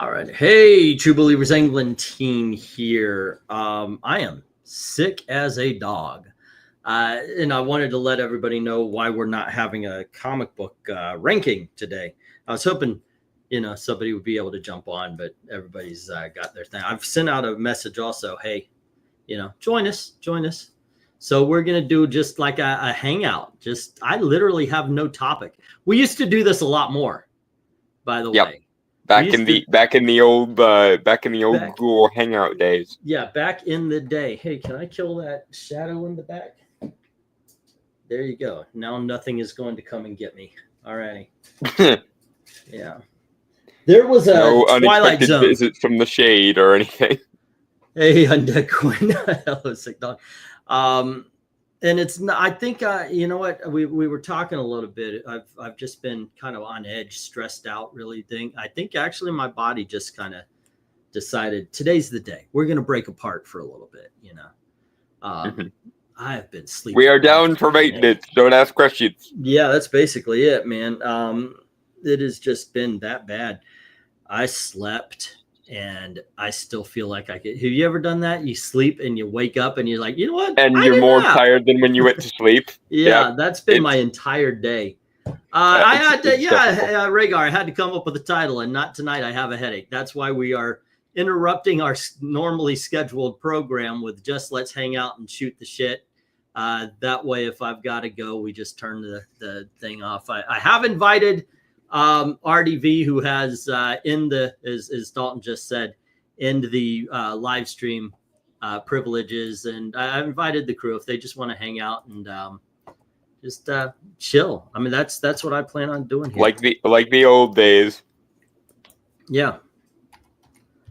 All right. Hey, True Believers England team here. I am sick as a dog. And I wanted to let everybody know why we're not having a comic book ranking today. I was hoping, somebody would be able to jump on, but everybody's got their thing. I've sent out a message also. Hey, join us. So we're going to do just like a hangout. I literally have no topic. We used to do this a lot more, by the way. Back in the old Google Hangout days. Yeah, back in the day. Hey, can I kill that shadow in the back? There you go. Now nothing is going to come and get me. Alrighty. Yeah. There was a no Twilight Zone visit from the shade or anything. Hey, Undead Quinn. Hello, sick dog. And it's not, I think, you know what, we were talking a little bit. I've just been kind of on edge, stressed out, really I think actually my body just kind of decided today's the day. We're going to break apart for a little bit, I have been sleeping. We are down for maintenance. Don't ask questions. Yeah, that's basically it, man. It has just been that bad. I slept. And I still feel like I could. Have you ever done that? You sleep and you wake up and you're like, you know what? And you're more tired than when you went to sleep. Yeah, that's been my entire day. I had to, Rhaegar, I had to come up with a title, and not tonight. I have a headache. That's why we are interrupting our normally scheduled program with just let's hang out and shoot the shit. That way, if I've got to go, we just turn the thing off. I have invited RDV, who has as Dalton just said, in the live stream privileges, and I've invited the crew if they just want to hang out and just chill. I mean, that's what I plan on doing here. Like the old days. Yeah.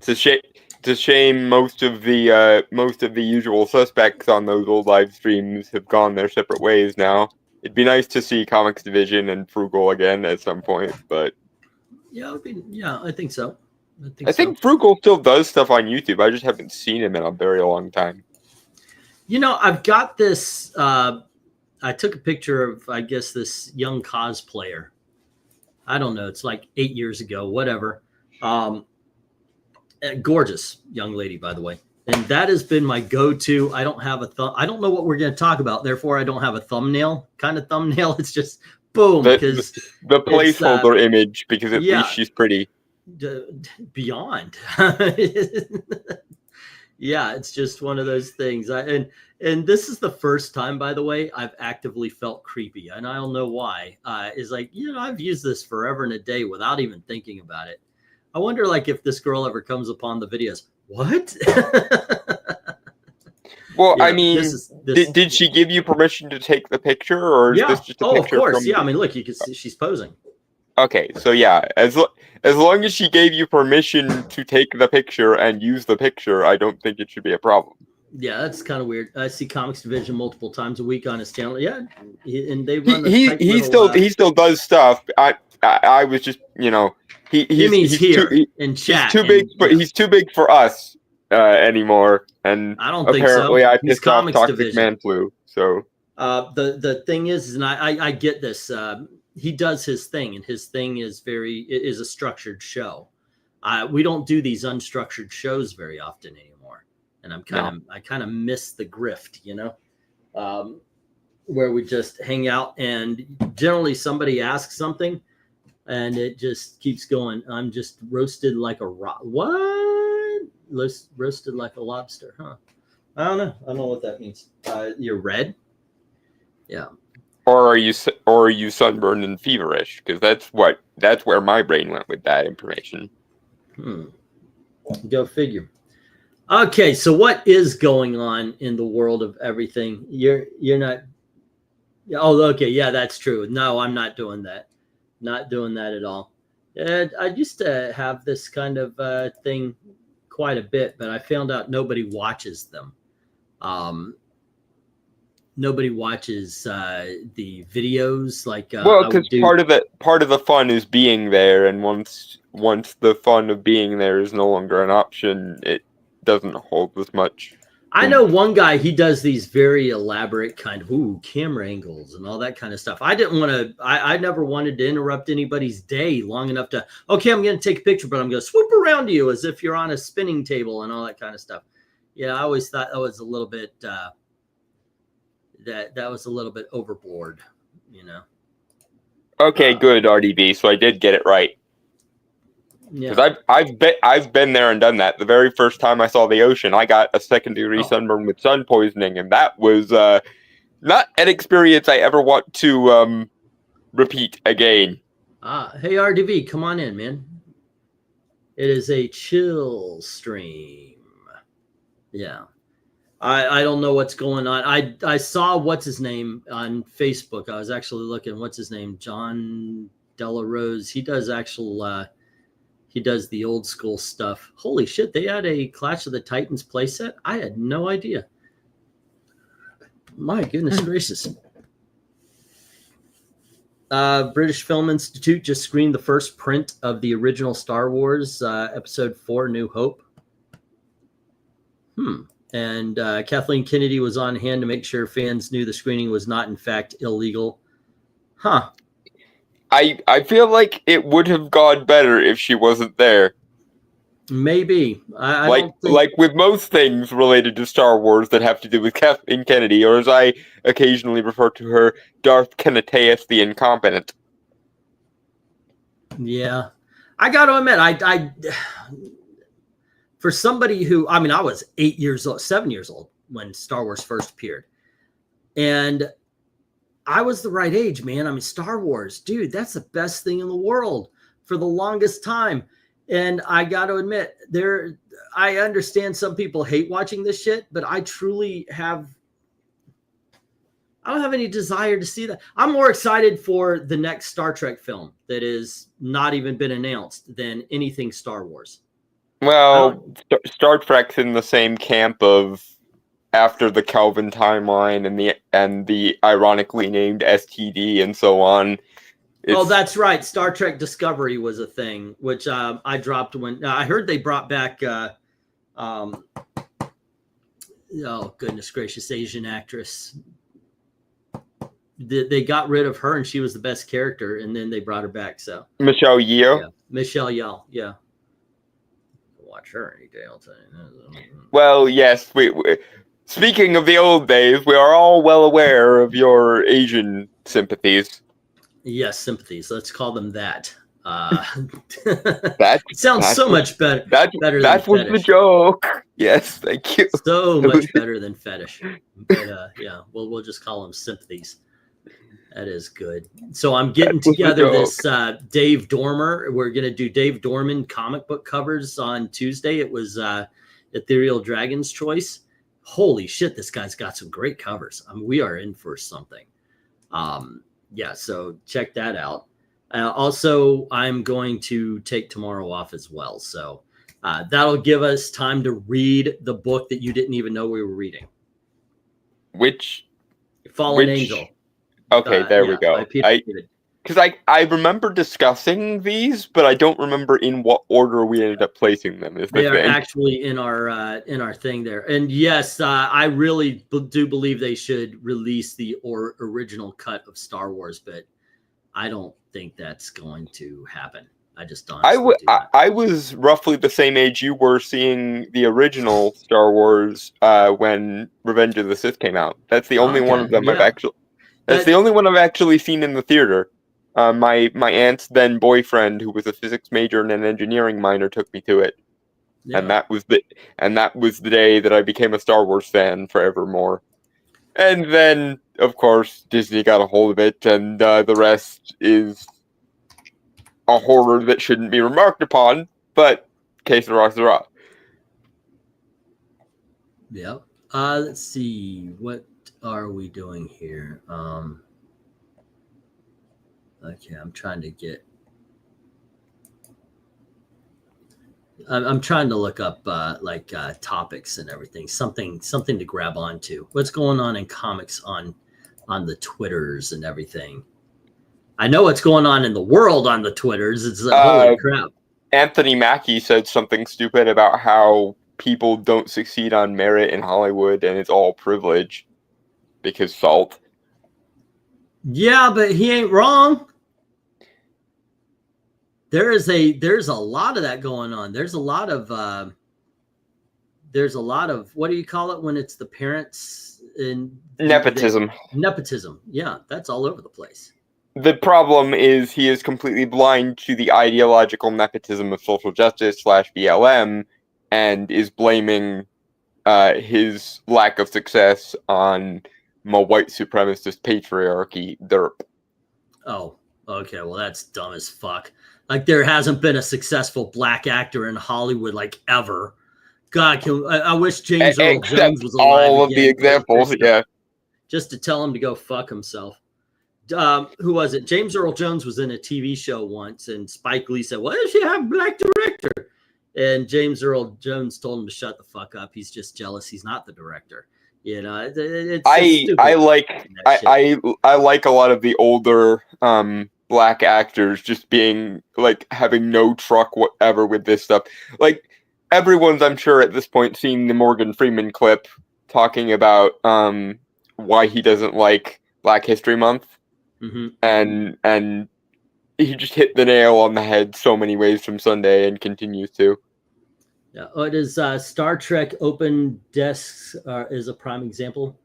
It's a shame most of the usual suspects on those old live streams have gone their separate ways now. It'd be nice to see Comics Division and Frugal again at some point, but yeah, I think so. I think Frugal still does stuff on YouTube. I just haven't seen him in a very long time. I've got this. I took a picture of, I guess, this young cosplayer. I don't know. It's like 8 years ago, whatever. Gorgeous young lady, by the way. And that has been my go-to. I don't have I don't know what we're going to talk about. Therefore, I don't have a thumbnail. It's just boom. Because the placeholder image, because at least she's pretty. Beyond. Yeah, it's just one of those things. And this is the first time, by the way, I've actively felt creepy. And I don't know why. It's like, I've used this forever and a day without even thinking about it. I wonder, if this girl ever comes upon the videos. What? Well, I mean, did she give you permission to take the picture, or is this just a picture? Of course. Yeah, I mean, look, you can see she's posing. Okay, so yeah, as long as she gave you permission to take the picture and use the picture, I don't think it should be a problem. Yeah, that's kind of weird. I see Comics Division multiple times a week on his channel. Yeah, and they run. He still does stuff. I was just he's here in chat. He's too big for us anymore, and I don't think so. Apparently, I pissed off Toxic Man Flu. So the thing is, and I get this. He does his thing, and his thing is a structured show. We don't do these unstructured shows very often anymore, and I kind of miss the grift, where we just hang out, and generally somebody asks something. And it just keeps going. I'm just roasted like a what? Roasted like a lobster, huh? I don't know. I don't know what that means. You're red? Yeah. Or are you sunburned and feverish? Because that's where my brain went with that information. Go figure. Okay, so what is going on in the world of everything? You're not. Oh, okay. Yeah, that's true. No, I'm not doing that. Not doing that at all. I used to have this kind of thing quite a bit, but I found out nobody watches them. Nobody watches the videos because part of the fun is being there, and once the fun of being there is no longer an option, it doesn't hold as much I know one guy, he does these very elaborate kind of camera angles and all that kind of stuff. I didn't want to, I never wanted to interrupt anybody's day long enough to, okay, I'm going to take a picture, but I'm going to swoop around you as if you're on a spinning table and all that kind of stuff. Yeah, I always thought that was a little bit, that was a little bit overboard, you know. Okay, good, RDB. So I did get it right. Yeah. Because I've been there and done that. The very first time I saw the ocean, I got a second-degree sunburn with sun poisoning, and that was not an experience I ever want to repeat again. Hey, RDV, come on in, man. It is a chill stream. Yeah. I don't know what's going on. I saw what's his name on Facebook. I was actually looking. What's his name? John Delarose. He does actual. He does the old school stuff. Holy shit! They had a Clash of the Titans playset. I had no idea. My goodness gracious. British Film Institute just screened the first print of the original Star Wars Episode 4: New Hope. And Kathleen Kennedy was on hand to make sure fans knew the screening was not, in fact, illegal. Huh. I feel like it would have gone better if she wasn't there. Maybe. I don't think... like with most things related to Star Wars that have to do with Kathleen Kennedy, or as I occasionally refer to her, Darth Kenneteus the Incompetent. Yeah. I got to admit, I for somebody who, I mean, I was 7 years old when Star Wars first appeared. And I was the right age, man. I mean, Star Wars, dude, that's the best thing in the world for the longest time. And I got to admit, I understand some people hate watching this shit, but I truly I don't have any desire to see that. I'm more excited for the next Star Trek film that is not even been announced than anything Star Wars. Well, Star Trek's in the same camp of after the Kelvin timeline and the ironically named STD and so on. Oh, that's right. Star Trek Discovery was a thing, which I dropped when I heard they brought back. Oh goodness gracious, Asian actress. They got rid of her, and she was the best character, and then they brought her back. So Michelle Yeoh. Yeah, Michelle Yeoh. Yeah. Watch her any day. I'll tell you. Well, yes. Speaking of the old days, we are all well aware of your Asian sympathies. Yes, sympathies. Let's call them that. That sounds so much better. That was the joke. Yes, thank you. So much better than fetish. But yeah, we'll just call them sympathies. That is good. So I'm getting together this Dave Dormer. We're going to do Dave Dorman comic book covers on Tuesday. It was Ethereal Dragon's Choice. Holy shit, this guy's got some great covers. I mean, we are in for something. Yeah, so check that out. Also, I'm going to take tomorrow off as well. So that'll give us time to read the book that you didn't even know we were reading. Which? Fallen Angel. Okay, there we go. Because I remember discussing these, but I don't remember in what order we ended up placing them. They are actually in our thing there. And yes, I really do believe they should release the original cut of Star Wars, but I don't think that's going to happen. I just don't. I was roughly the same age you were seeing the original Star Wars when Revenge of the Sith came out. That's the only one of them I've actually. That's the only one I've actually seen in the theater. My aunt's then boyfriend, who was a physics major and an engineering minor, took me to it, and that was the day that I became a Star Wars fan forevermore. And then, of course, Disney got a hold of it, and the rest is a horror that shouldn't be remarked upon. But que sera, sera. Yeah. Let's see. What are we doing here? Okay, I'm trying to get. I'm trying to look up topics and everything, something to grab onto. What's going on in comics on the Twitters and everything? I know what's going on in the world on the Twitters. It's holy crap. Anthony Mackie said something stupid about how people don't succeed on merit in Hollywood and it's all privilege because salt. Yeah, but he ain't wrong. There's a lot of that going on. There's a lot of what do you call it when it's the parents in Nepotism. Nepotism. Yeah, that's all over the place. The problem is he is completely blind to the ideological nepotism of social justice / BLM and is blaming his lack of success on white supremacist patriarchy derp. Oh, okay. Well, that's dumb as fuck. Like, there hasn't been a successful black actor in Hollywood, like, ever. God, I wish James Earl Jones was alive. All of the examples, yeah. Just to tell him to go fuck himself. Who was it? James Earl Jones was in a TV show once, and Spike Lee said, "Why does she have a black director?" And James Earl Jones told him to shut the fuck up. He's just jealous he's not the director. You know, I like a lot of the older black actors just being like having no truck whatever with this stuff. Like, everyone's, I'm sure, at this point seen the Morgan Freeman clip talking about why he doesn't like Black History Month. Mm-hmm. And he just hit the nail on the head so many ways from Sunday and continues to. Yeah, it is Star Trek Open Desks is a prime example.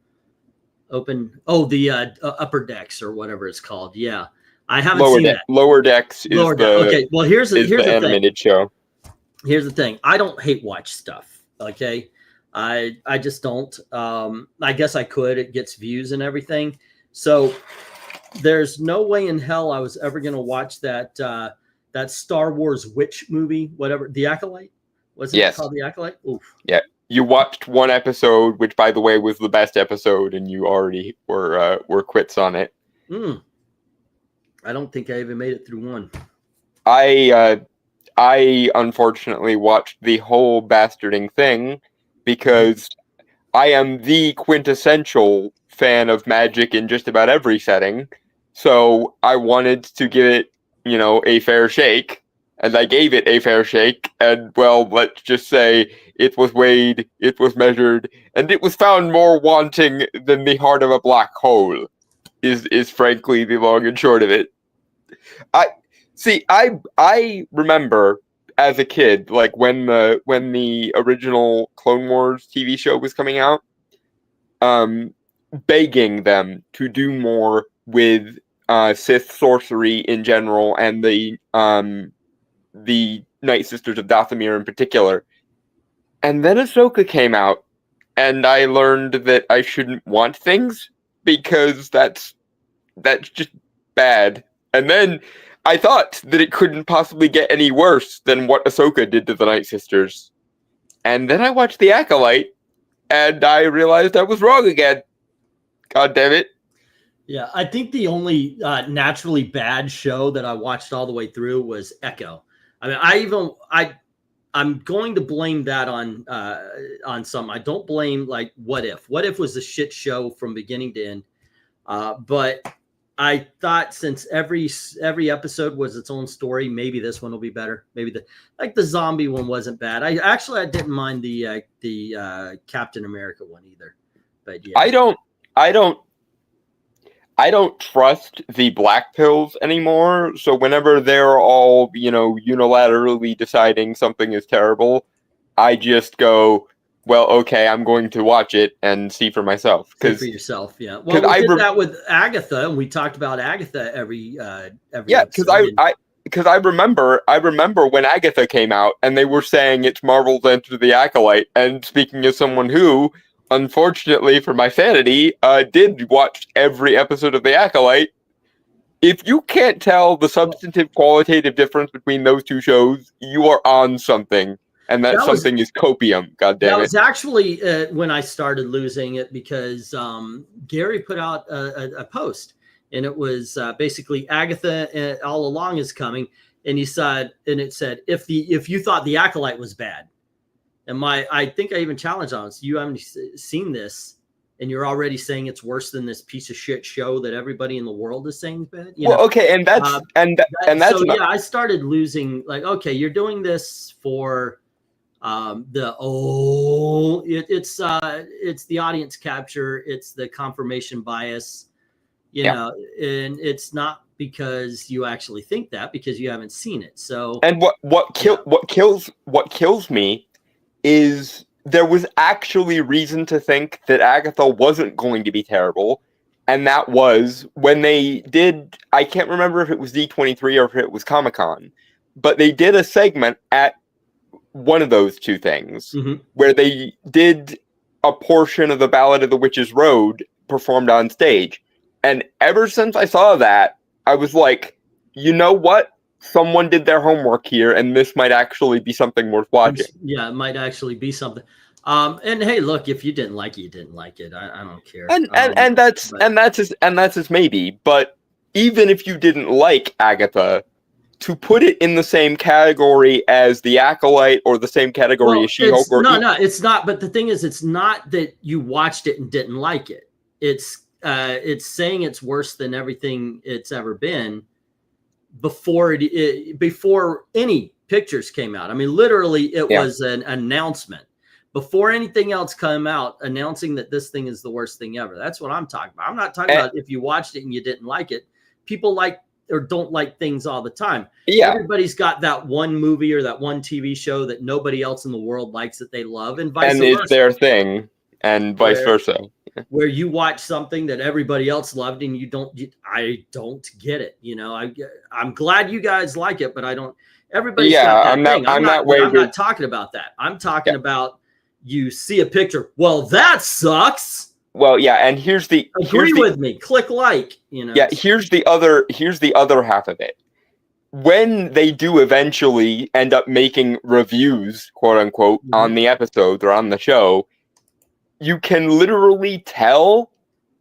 The Upper Decks or whatever it's called. Yeah, I haven't seen that. Lower Decks is okay. Well, here's the animated show. Here's the thing. I don't hate watch stuff. Okay, I just don't. I guess I could. It gets views and everything. So there's no way in hell I was ever going to watch that Star Wars witch movie, whatever, The Acolyte. Was it called The Acolyte? Oof. Yeah. You watched one episode, which, by the way, was the best episode, and you already were quits on it. I don't think I even made it through one. I unfortunately watched the whole bastarding thing because I am the quintessential fan of magic in just about every setting. So I wanted to give it, a fair shake. And I gave it a fair shake, and, well, let's just say it was weighed, it was measured, and it was found more wanting than the heart of a black hole, is frankly the long and short of it. I remember as a kid, like, when the original Clone Wars TV show was coming out, begging them to do more with Sith sorcery in general, and the Night Sisters of Dathomir in particular. And then Ahsoka came out, and I learned that I shouldn't want things, because that's just bad. And then I thought that it couldn't possibly get any worse than what Ahsoka did to the Night Sisters. And then I watched The Acolyte, and I realized I was wrong again. God damn it. Yeah, I think the only naturally bad show that I watched all the way through was Echo. I mean, I'm going to blame that on some. I don't blame, like, What If. What If was a shit show from beginning to end. But I thought since every episode was its own story, maybe this one will be better. Maybe the zombie one wasn't bad. I didn't mind the Captain America one either. But yeah, I don't trust the black pills anymore, so whenever they're all, unilaterally deciding something is terrible, I just go, well, okay, I'm going to watch it and see for myself. See for yourself, yeah. Well, we did that with Agatha, and we talked about Agatha every yeah, because I remember when Agatha came out, and they were saying it's Marvel's Enter the Acolyte, and speaking as someone who, unfortunately for my sanity, did watch every episode of The Acolyte. If you can't tell the substantive qualitative difference between those two shows, you are on something. And that something is copium, goddammit. That was actually when I started losing it, because Gary put out a post, and it was basically Agatha all along is coming, and it said if you thought The Acolyte was bad. And I think I even challenged on it. So you haven't seen this, and you're already saying it's worse than this piece of shit show that everybody in the world is saying is bad. Okay, and that's so yeah, I started losing. Like, okay, you're doing this for It's the audience capture, it's the confirmation bias, you know, and it's not because you actually think that, because you haven't seen it. So, and what kills me is there was actually reason to think that Agatha wasn't going to be terrible, and that was when they did, I can't remember if it was D23 or if it was Comic-Con, but they did a segment at one of those two things where they did a portion of the Ballad of the Witch's Road performed on stage. And ever since I saw that, I was like, you know what? Someone did their homework here, and this might actually be something worth watching. Yeah, it might actually be something. And hey, look, if you didn't like it, you didn't like it. I don't care. And that's his maybe. But even if you didn't like Agatha, to put it in the same category as The Acolyte or the same category as She-Hulk, no, it's not. But the thing is, it's not that you watched it and didn't like it. It's saying it's worse than everything it's ever been before before any pictures came out. I mean, literally, it was an announcement before anything else came out, announcing that this thing is the worst thing ever. That's what I'm talking about. I'm not talking about if you watched it and you didn't like it. People like or don't like things all the time. Yeah, everybody's got that one movie or that one TV show that nobody else in the world likes that they love, and vice versa. And it's their thing, and vice versa. Where you watch something that everybody else loved and you don't, I don't get it. You know, I'm glad you guys like it, but I don't. Everybody's got that thing. I'm not talking about that. I'm talking about you see a picture. Well, that sucks. Well, yeah, and here's the with me. Click like, you know. Yeah, here's the other half of it. When they do eventually end up making reviews, quote unquote, on the episodes or on the show, you can literally tell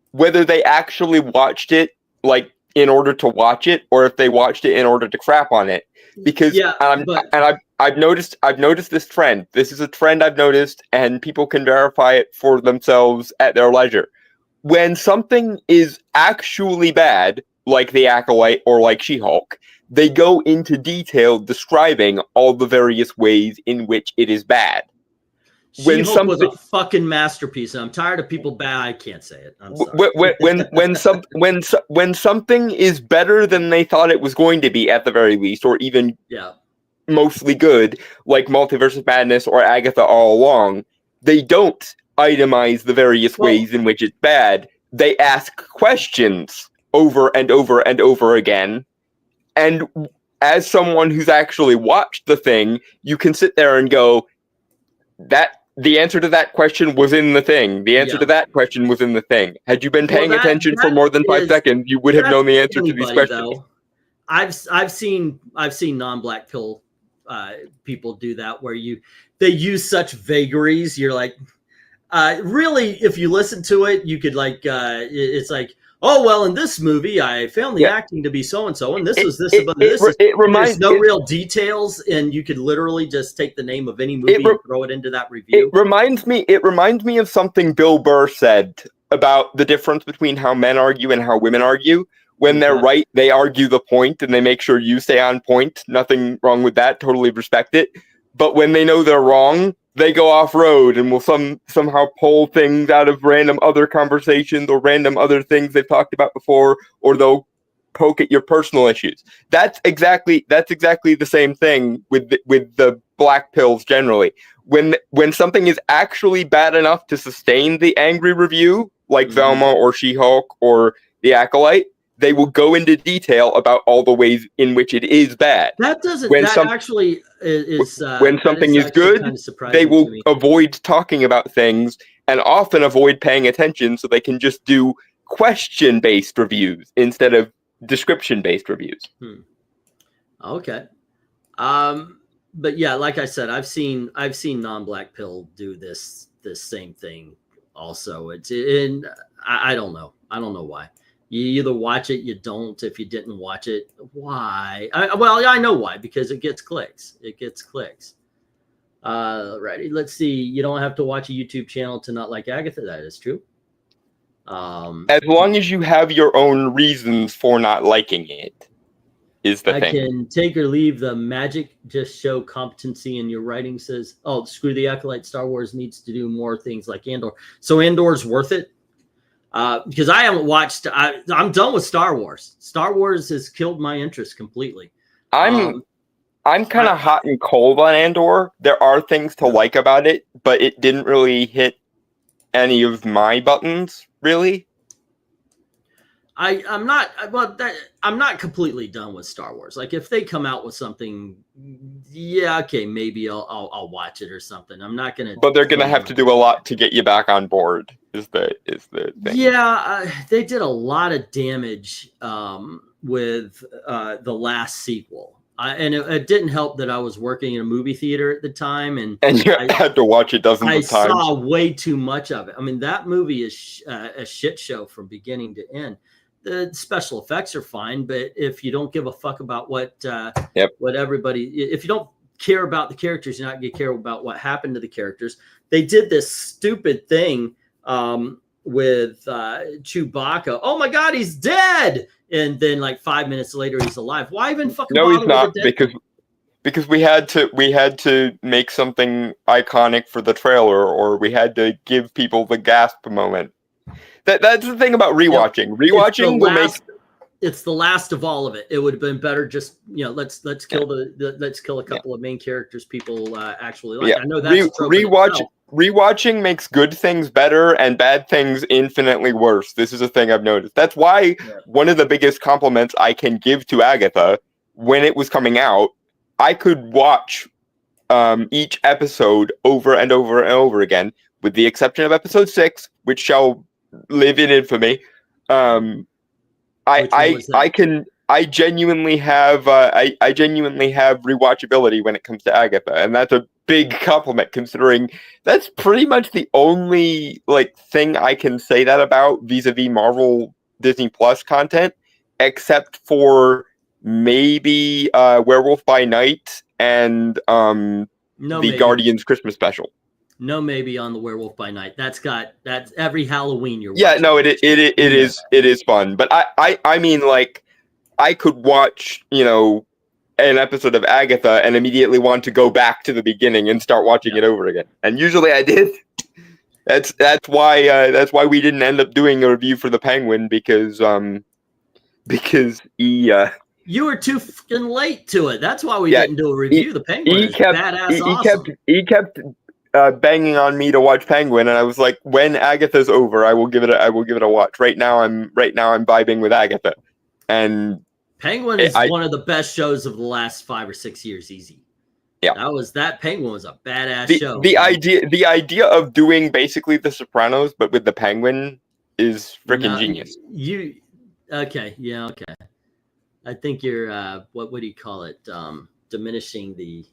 whether they actually watched it like in order to watch it or if they watched it in order to crap on it. Because I've noticed this trend. This is a trend I've noticed, and people can verify it for themselves at their leisure. When something is actually bad, like The Acolyte or like She-Hulk, they go into detail describing all the various ways in which it is bad. She-Hulk was a fucking masterpiece, and I'm tired of people bad. I can't say it. I'm sorry. When something is better than they thought it was going to be, at the very least, or even mostly good, like Multiverse of Madness or Agatha All Along, they don't itemize the various ways in which it's bad. They ask questions over and over and over again, and as someone who's actually watched the thing, you can sit there and go, that the answer to that question was in the thing. The answer to that question was in the thing. Had you been paying attention for more than 5 seconds, you would have known the answer to these questions. Though. I've seen non-black pill people do that, where they use such vagaries. You're like, really, if you listen to it, you could like, it's like, oh, well, in this movie, I found the acting to be so-and-so, and this was this, but this is, there's no real details, and you could literally just take the name of any movie and throw it into that review. It reminds me of something Bill Burr said about the difference between how men argue and how women argue. When they're right, they argue the point, and they make sure you stay on point. Nothing wrong with that. Totally respect it. But when they know they're wrong, they go off-road and will somehow pull things out of random other conversations or random other things they've talked about before, or they'll poke at your personal issues. That's exactly the same thing with the black pills generally. When something is actually bad enough to sustain the angry review, like Velma or She-Hulk or The Acolyte, they will go into detail about all the ways in which it is bad. That doesn't. When something is good, they will avoid talking about things and often avoid paying attention, so they can just do question-based reviews instead of description-based reviews. Okay. But yeah, like I said, I've seen non-black pill do this same thing. Also, I don't know. I don't know why. You either watch it, you don't. If you didn't watch it, why? Well, I know why, because it gets clicks. It gets clicks. Righty, let's see. You don't have to watch a YouTube channel to not like Agatha. That is true. As long as you have your own reasons for not liking it. is the I thing. can take or leave the magic, just show competency in your writing. Says, oh, screw the Acolyte. Star Wars needs to do more things like Andor. So Andor's worth it? Because I haven't watched. I'm done with Star Wars. Star Wars has killed my interest completely. I'm kind of hot and cold on Andor. There are things to like about it, but it didn't really hit any of my buttons, really. I'm not completely done with Star Wars. Like if they come out with something, yeah, okay, maybe I'll watch it or something. I'm not gonna. But they're gonna have to do a lot to get you back on board. Is the thing? Yeah, they did a lot of damage with the last sequel, and it didn't help that I was working in a movie theater at the time, and you had to watch it dozens of times. I saw way too much of it. I mean, that movie is a shit show from beginning to end. The special effects are fine, but if you don't give a fuck about what everybody, if you don't care about the characters, you're not going to care about what happened to the characters. They did this stupid thing with Chewbacca. Oh my God, he's dead! And then like 5 minutes later, he's alive. Why even fucking? No, he's not, because we had to make something iconic for the trailer, or we had to give people the gasp moment. That's the thing about rewatching. Yep. Rewatching will make. It's the last of all of it. It would have been better just let's kill let's kill a couple of main characters people actually like. Yeah. I know that's rewatching makes good things better and bad things infinitely worse. This is a thing I've noticed. That's why one of the biggest compliments I can give to Agatha, when it was coming out, I could watch each episode over and over and over again, with the exception of episode 6, which shall live in infamy. I genuinely have rewatchability when it comes to Agatha, and that's a big compliment, considering that's pretty much the only thing I can say that about vis-a-vis Marvel Disney Plus content, except for maybe Werewolf by Night and Guardians Christmas special. No, maybe on the Werewolf by Night. That's every Halloween you're watching. Yeah, no, it is fun. But I mean, I could watch, an episode of Agatha and immediately want to go back to the beginning and start watching it over again. And usually I did. That's why we didn't end up doing a review for the Penguin, because he you were too fucking late to it. That's why we didn't do a review. The Penguin is badass awesome. He kept banging on me to watch Penguin, and I was like, when Agatha's over, I will give it a watch. Right now I'm vibing with Agatha, and Penguin is one of the best shows of the last 5 or 6 years, easy. Yeah, that Penguin was a badass show. The idea of doing basically The Sopranos but with the Penguin is freaking genius. Okay. I think you're what do you call it? Diminishing the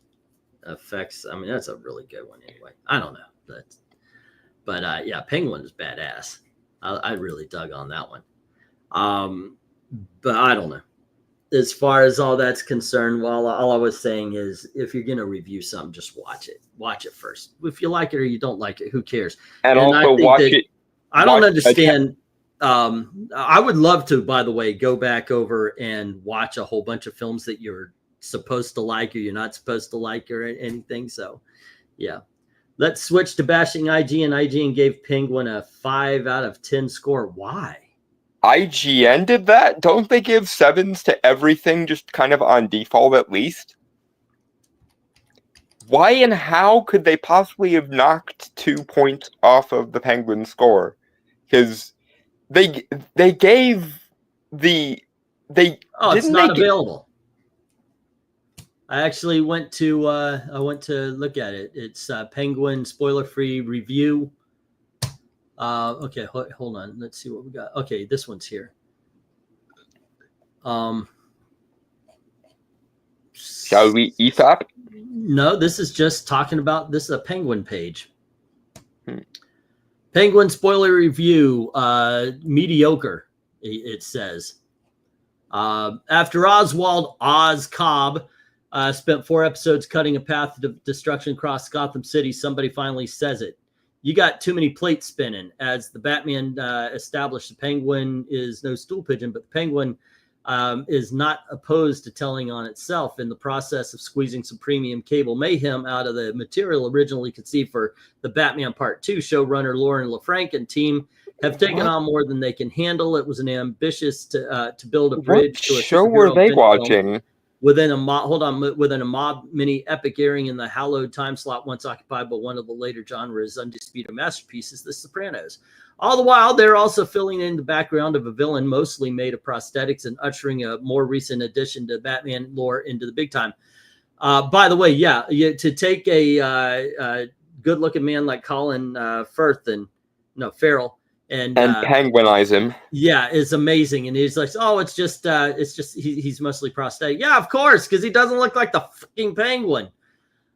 effects. I mean, that's a really good one anyway. I don't know, but yeah, Penguin is badass. I really dug on that one. But I don't know. As far as all that's concerned, well, all I was saying is, if you're gonna review something, just watch it. Watch it first. If you like it or you don't like it, who cares? And also watch it. I don't understand. I would love to, by the way, go back over and watch a whole bunch of films that you're supposed to like or you're not supposed to like or anything. So yeah, let's switch to bashing IGN. IGN gave Penguin a 5 out of 10 score. Why? IGN did that? Don't they give 7s to everything just kind of on default at least? Why and how could they possibly have knocked 2 points off of the Penguin score? Because they gave it's not available. I actually went to look at it. It's Penguin spoiler-free review. Okay, hold on. Let's see what we got. Okay, this one's here. Shall we ESOP? No, this is just talking about, this is a Penguin page. Penguin spoiler review, mediocre, it says. After Oswald Oz Cobb spent 4 episodes cutting a path to destruction across Gotham City, somebody finally says it. You got too many plates spinning. As the Batman established, the Penguin is no stool pigeon, but the Penguin is not opposed to telling on itself in the process of squeezing some premium cable mayhem out of the material originally conceived for the Batman Part 2. Showrunner Lauren LaFranc and team have taken on more than they can handle. It was an ambitious to build a bridge to a show were they watching? Within a mob mini epic airing in the hallowed time slot once occupied by one of the later genre's undisputed masterpieces, The Sopranos. All the while, they're also filling in the background of a villain mostly made of prosthetics and ushering a more recent addition to Batman lore into the big time. By the way, to take a good-looking man like Colin Farrell and penguinize him. Yeah, it's amazing. And he's like, oh, it's just he's mostly prosthetic. Yeah, of course, because he doesn't look like the fucking Penguin.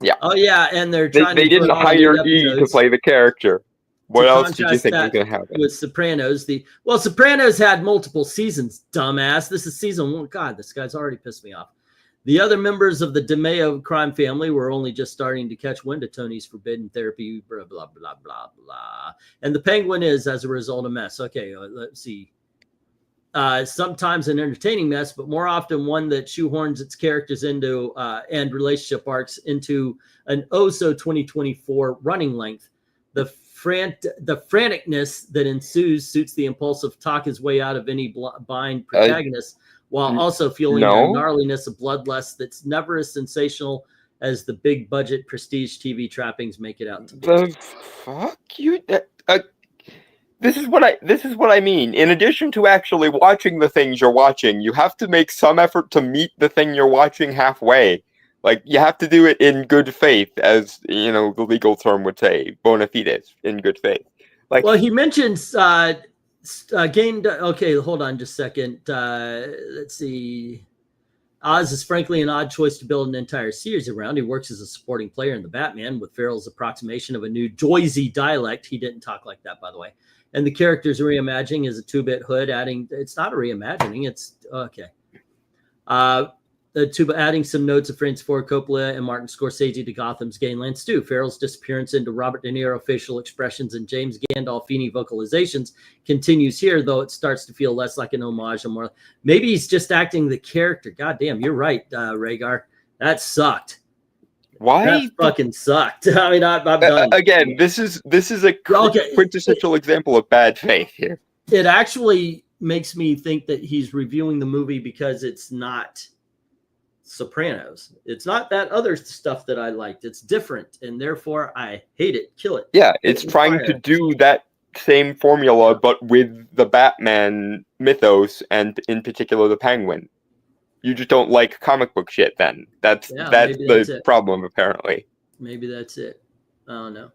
Yeah. Oh yeah, and they're trying. They didn't hire E to play the character. What else did you think was going to happen? With Sopranos, Sopranos had multiple seasons, dumbass. This is season 1. God, this guy's already pissed me off. The other members of the DeMeo crime family were only just starting to catch wind of Tony's forbidden therapy, blah, blah, blah, blah, blah. And the Penguin is, as a result, a mess. Okay, let's see. Sometimes an entertaining mess, but more often one that shoehorns its characters into and relationship arcs into an oh-so-2024 running length. The franticness that ensues suits the impulsive talk his way out of any blind protagonist, while also fueling the gnarliness of bloodlust that's never as sensational as the big budget prestige TV trappings make it out to be. The fuck you? This is what I mean. In addition to actually watching the things you're watching, you have to make some effort to meet the thing you're watching halfway. Like, you have to do it in good faith, as, you know, the legal term would say, bona fides, in good faith. Like, well, he mentions okay, hold on just a second. Let's see. Oz is frankly an odd choice to build an entire series around. He works as a supporting player in the Batman with Farrell's approximation of a new Joyzy dialect. He didn't talk like that, by the way. And the character's reimagining is a 2-bit hood, it's not a reimagining, it's okay. Adding some notes of Francis Ford Coppola and Martin Scorsese to Gotham's Gangland stew. Farrell's disappearance into Robert De Niro facial expressions and James Gandolfini vocalizations continues here, though it starts to feel less like an homage and more. Maybe he's just acting the character. God damn, you're right, Rhaegar. That sucked. Why? That fucking sucked. I mean, I'm done. Again, this is a quintessential example of bad faith here. It actually makes me think that he's reviewing the movie because it's not Sopranos. It's not that other stuff that I liked. It's different, and therefore I hate it. Kill it. Yeah, it's trying to do that same formula, but with the Batman mythos, and in particular the Penguin. You just don't like comic book shit then. That's the problem, apparently. Maybe that's it. I don't know.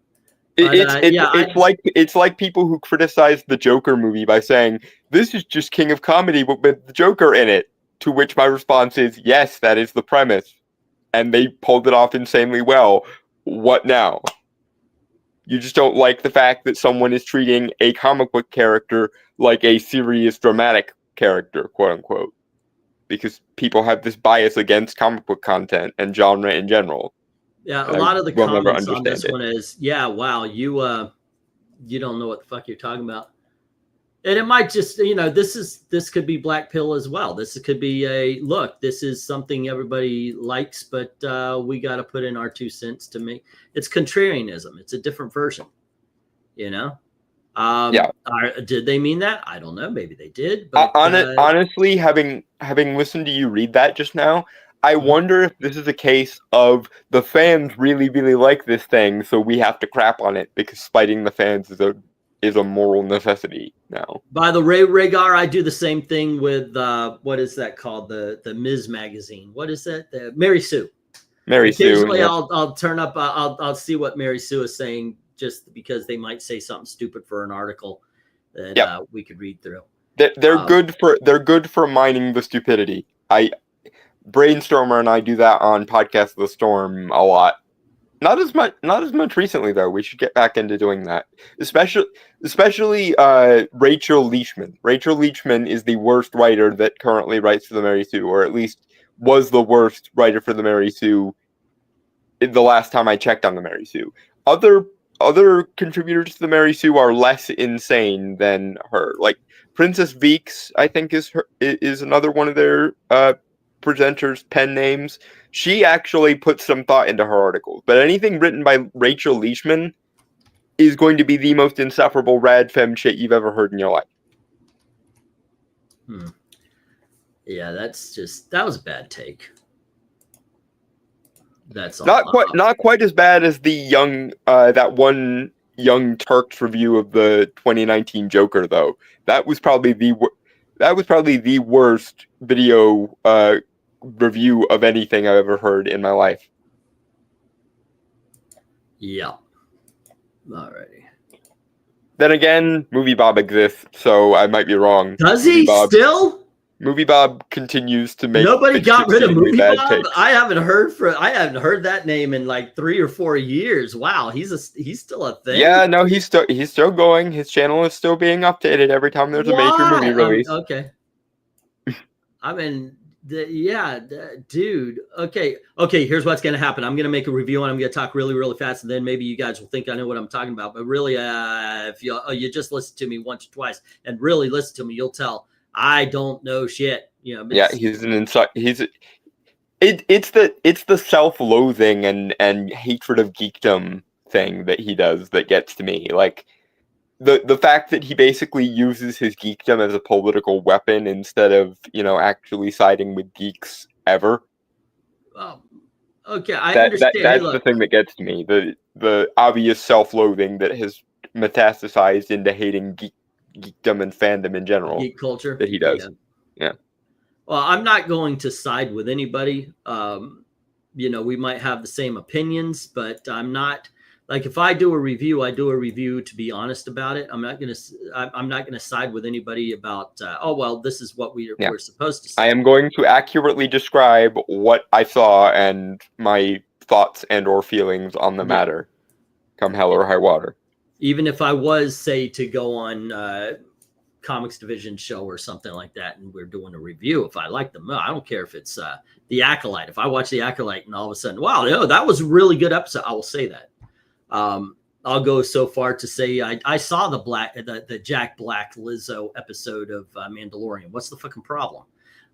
It's like people who criticize the Joker movie by saying, this is just King of Comedy, but with the Joker in it. To which my response is, yes, that is the premise. And they pulled it off insanely well. What now? You just don't like the fact that someone is treating a comic book character like a serious, dramatic character, quote unquote. Because people have this bias against comic book content and genre in general. Yeah, a lot of the comments on this one is, yeah, wow, you don't know what the fuck you're talking about. And it might just, this could be black pill as well. This could be look, this is something everybody likes, but we got to put in our 2 cents to make it's contrarianism. It's a different version, yeah. Did they mean that? I don't know. Maybe they did. But honestly, having listened to you read that just now, I wonder if this is a case of the fans really, really like this thing, so we have to crap on it because spiting the fans is a moral necessity now. By the way, Rhaegar, I do the same thing with what is that called? The Ms. magazine. What is that? The Mary Sue. Mary Sue. Occasionally, I'll turn up. I'll see what Mary Sue is saying, just because they might say something stupid for an article that we could read through. They're good for mining the stupidity. Brainstormer and I do that on Podcast of the Storm a lot. Not as much recently though. We should get back into doing that. Especially Rachel Leachman. Rachel Leachman is the worst writer that currently writes for the Mary Sue, or at least was the worst writer for the Mary Sue the last time I checked on the Mary Sue. Other other contributors to the Mary Sue are less insane than her. Like Princess Veeks, I think is another one of their presenters' pen names. She actually puts some thought into her articles. But anything written by Rachel Leishman is going to be the most insufferable rad femme shit you've ever heard in your life. Yeah, that was a bad take. That's not quite as bad as the that one Young Turks review of the 2019 Joker, though. That was probably the worst video review of anything I've ever heard in my life. Yeah. Alrighty. Then again, Movie Bob exists, so I might be wrong. Does he still? Movie Bob continues to make. Nobody got rid of Movie Bob. Takes. I haven't heard that name in like 3 or 4 years. Wow, he's still a thing. Yeah, no, he's still going. His channel is still being updated every time there's a major movie release. Okay. I mean, dude. Okay. Here's what's gonna happen. I'm gonna make a review and I'm gonna talk really, really fast, and then maybe you guys will think I know what I'm talking about. But really, if you just listen to me once or twice and really listen to me, you'll tell I don't know shit. You know. Yeah, he's an inside. It's the self-loathing and hatred of geekdom thing that he does that gets to me. Like the fact that he basically uses his geekdom as a political weapon instead of, actually siding with geeks ever. Okay, I understand. That's the thing that gets to me. The obvious self-loathing that has metastasized into hating geekdom and fandom in general. Geek culture that he does. Yeah. Well, I'm not going to side with anybody. We might have the same opinions, but I'm not. Like, if I do a review, I do a review to be honest about it. I'm not gonna side with anybody about. This is what we're supposed to say. I am going to accurately describe what I saw and my thoughts and/or feelings on the matter, come hell or high water. Even if I was, say, to go on Comics Division show or something like that, and we're doing a review, if I like them, I don't care if it's The Acolyte. If I watch The Acolyte and all of a sudden, wow, that was a really good episode, I will say that. I'll go so far to say I saw the Jack Black Lizzo episode of Mandalorian. What's the fucking problem?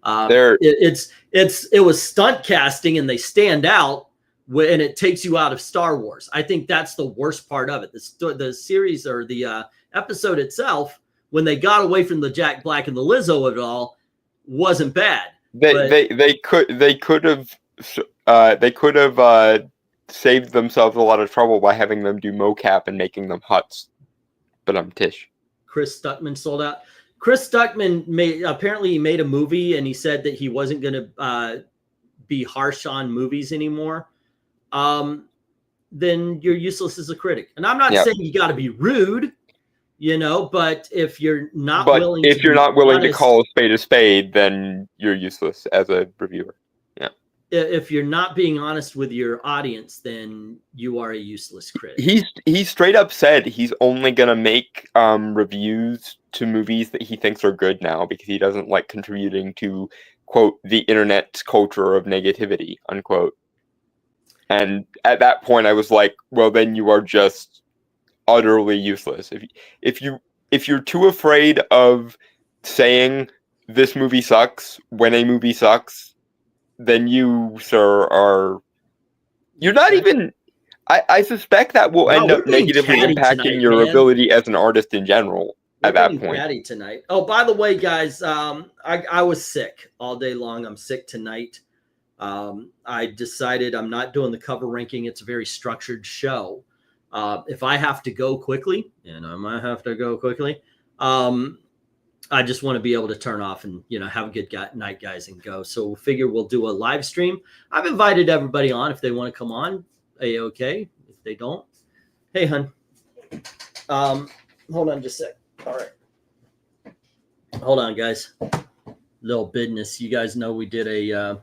It was stunt casting and they stand out. And it takes you out of Star Wars. I think that's the worst part of it. The series or the episode itself, when they got away from the Jack Black and the Lizzo of it all, wasn't bad. They could have saved themselves a lot of trouble by having them do mocap and making them Hutts. But I'm Tish. Chris Stuckman sold out. Chris Stuckman apparently made a movie and he said that he wasn't going to be harsh on movies anymore. Then you're useless as a critic. And I'm not saying you got to be rude, but if you're not willing to call a spade, then you're useless as a reviewer. Yeah. If you're not being honest with your audience, then you are a useless critic. He straight up said he's only going to make reviews to movies that he thinks are good now because he doesn't like contributing to, quote, the internet's culture of negativity, unquote. And at that point, I was like, well, then you are just utterly useless. If you're too afraid of saying this movie sucks when a movie sucks, then you, sir, you're not even. I suspect that will end up negatively impacting your ability as an artist in general at that point. Catty tonight. Oh, by the way, guys, I was sick all day long. I'm sick tonight. I decided I'm not doing the cover ranking. It's a very structured show. If I have to go quickly, and I might have to go quickly, I just want to be able to turn off and, have a good night, guys, and go. So we'll figure we'll do a live stream. I've invited everybody on if they want to come on. A-okay. If they don't, hey, hun. Hold on just a sec. All right. Hold on, guys. Little business. You guys know we did a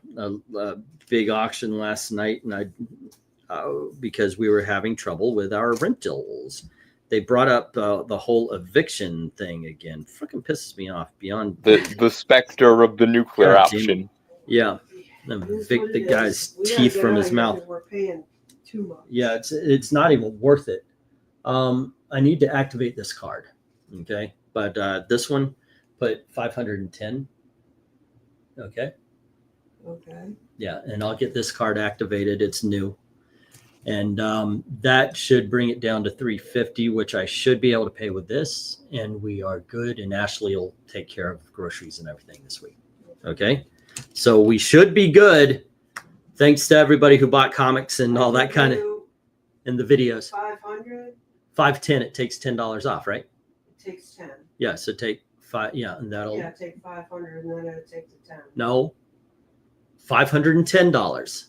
big auction last night, and because we were having trouble with our rentals. They brought up the whole eviction thing again. Fucking pisses me off beyond the specter of the nuclear option. Yeah, evict the guy's teeth from his mouth. Yeah, it's not even worth it. I need to activate this card. Okay. But this one, put 510. Okay. Okay. Yeah. And I'll get this card activated. It's new. And that should bring it down to 350, which I should be able to pay with this. And we are good. And Ashley will take care of groceries and everything this week. Okay. So we should be good. Thanks to everybody who bought comics and all that kind of, in the videos. 500. 510, it takes $10 off, right? It takes 10. Yeah. So take 5. Yeah. And that'll. Yeah, take 500 and then it'll take the 10. No. $510.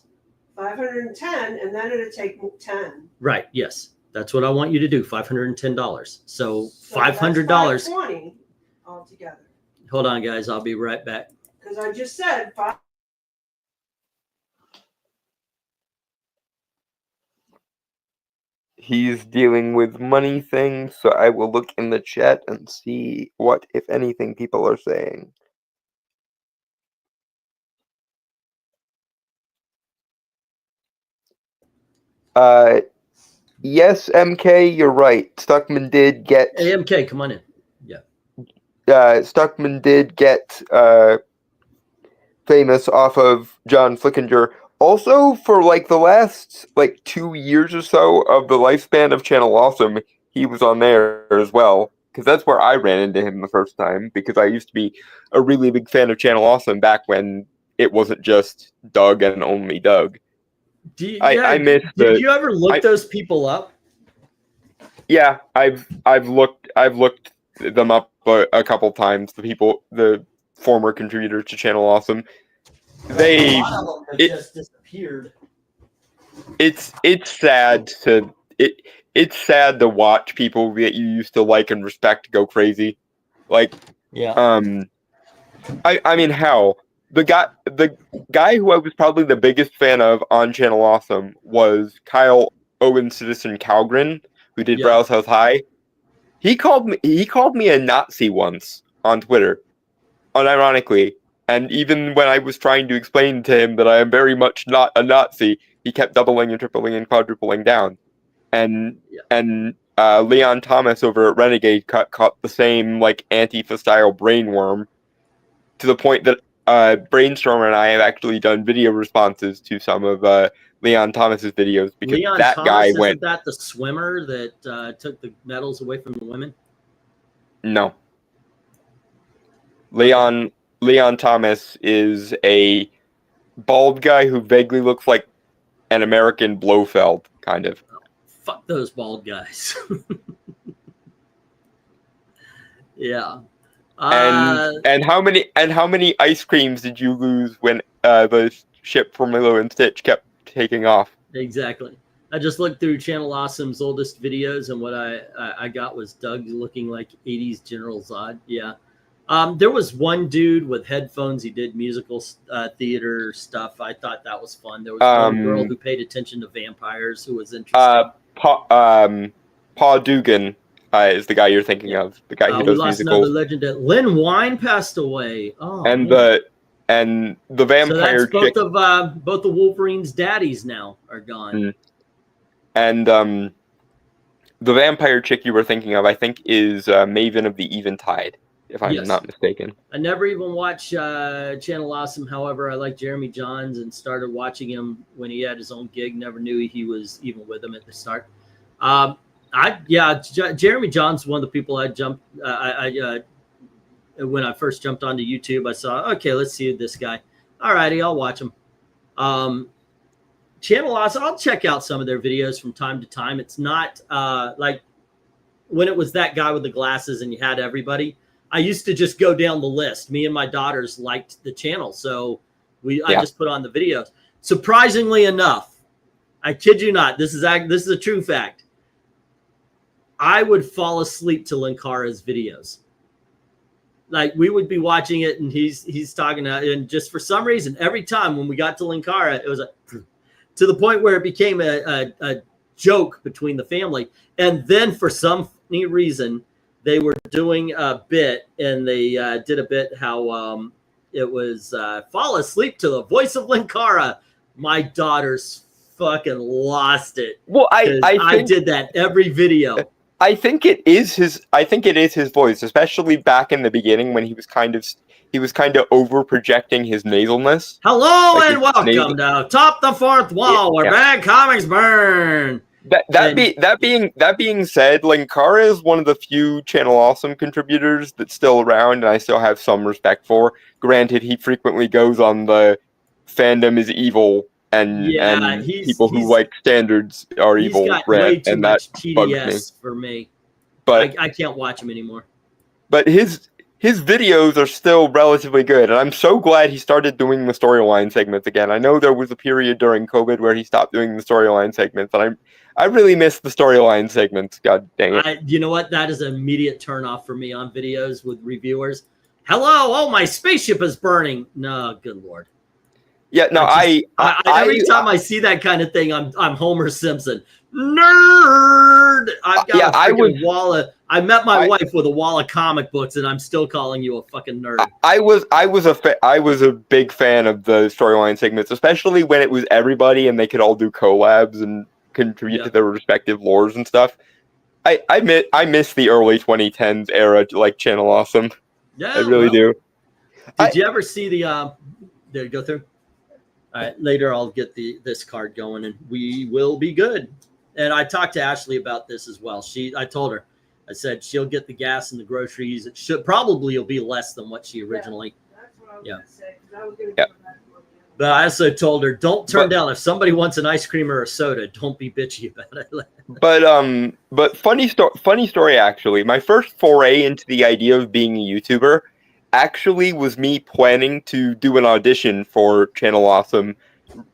510 and then it'll take 10. Right. Yes. That's what I want you to do. $510. So $500. 520 altogether. Hold on, guys. I'll be right back. Because I just said 5. He's dealing with money things, so I will look in the chat and see what, if anything, people are saying. Yes, MK, you're right. Stuckman did get... Hey, MK, come on in. Yeah. Stuckman did get famous off of John Flickinger. Also, for like the last 2 years or so of the lifespan of Channel Awesome, he was on there as well. Because that's where I ran into him the first time. Because I used to be a really big fan of Channel Awesome back when it wasn't just Doug and only Doug. I miss Did you ever look those people up? Yeah, I've looked them up a couple times. The former contributors to Channel Awesome. A lot of them have just disappeared. It's sad to watch people that you used to like and respect go crazy. Yeah. I mean, hell, the guy who I was probably the biggest fan of on Channel Awesome was Kyle Owen Citizen Calgren, who did Browse House High. He called me a Nazi once on Twitter, unironically. And even when I was trying to explain to him that I am very much not a Nazi, he kept doubling and tripling and quadrupling down. And Leon Thomas over at Renegade caught the same Antifa style brainworm, to the point that Brainstormer and I have actually done video responses to some of Leon Thomas's videos, because Leon that Thomas, guy isn't that the swimmer that took the medals away from the women? No. Leon Thomas is a bald guy who vaguely looks like an American Blofeld, kind of. Fuck those bald guys. Yeah. And how many ice creams did you lose when the ship from Lilo and Stitch kept taking off? Exactly. I just looked through Channel Awesome's oldest videos, and what I got was Doug looking like 80s General Zod. Yeah. There was one dude with headphones. He did musical theater stuff. I thought that was fun. There was one girl who paid attention to vampires who was interesting. Paul Dugan is the guy you're thinking of. The guy who does musicals. Another legend. Lynn Wine passed away. Oh, and man. the vampire so that's both the Wolverine's daddies now are gone. Mm. And the vampire chick you were thinking of, I think, is Maven of the Eventide, if I'm not mistaken. I never even watched Channel Awesome. However, I like Jeremy Johns and started watching him when he had his own gig. Never knew he was even with him at the start. Jeremy Johns, one of the people I jumped. When I first jumped onto YouTube, I saw, okay, let's see this guy. All righty, I'll watch him. Channel Awesome, I'll check out some of their videos from time to time. It's not like when it was that guy with the glasses and you had everybody. I used to just go down the list. Me and my daughters liked the channel, so I just put on the videos. Surprisingly enough, I kid you not, this is a true fact. I would fall asleep to Linkara's videos. Like, we would be watching it, and he's talking, and just for some reason, every time when we got to Linkara, it was to the point where it became a joke between the family. And then for some reason, they were doing a bit, and they did a bit how it was fall asleep to the voice of Linkara. My daughters fucking lost it. Well, I did that every video. I think it is his voice, especially back in the beginning when he was kind of over projecting his nasalness. Hello and welcome to Top the Fourth Wall, where bad comics burn. That being said, Linkara is one of the few Channel Awesome contributors that's still around, and I still have some respect for. Granted, he frequently goes on the fandom is evil and people who like standards are evil. He's got way too much bugs TDS for me. But I can't watch him anymore. But his videos are still relatively good, and I'm so glad he started doing the storyline segments again. I know there was a period during COVID where he stopped doing the storyline segments, and I really miss the storyline segments. God dang it! You know what? That is an immediate turnoff for me on videos with reviewers. Hello, oh my spaceship is burning. No, good lord. Yeah, no, every time I see that kind of thing, I'm Homer Simpson. Nerd. I've got a freaking wall of. I met my wife with a wall of comic books, and I'm still calling you a fucking nerd. I was a big fan of the storyline segments, especially when it was everybody and they could all do collabs and contribute to their respective lores and stuff. I miss the early 2010s era, like Channel Awesome. Yeah, I really do. Did you ever see the? There you go through. All right, later I'll get this card going, and we will be good. And I talked to Ashley about this as well. I told her. I said she'll get the gas and the groceries. It should probably will be less than what she originally. Yeah, that's what I was gonna say. I was gonna give her that one, But I also told her, don't turn down if somebody wants an ice cream or a soda. Don't be bitchy about it. But funny story actually. My first foray into the idea of being a YouTuber actually was me planning to do an audition for Channel Awesome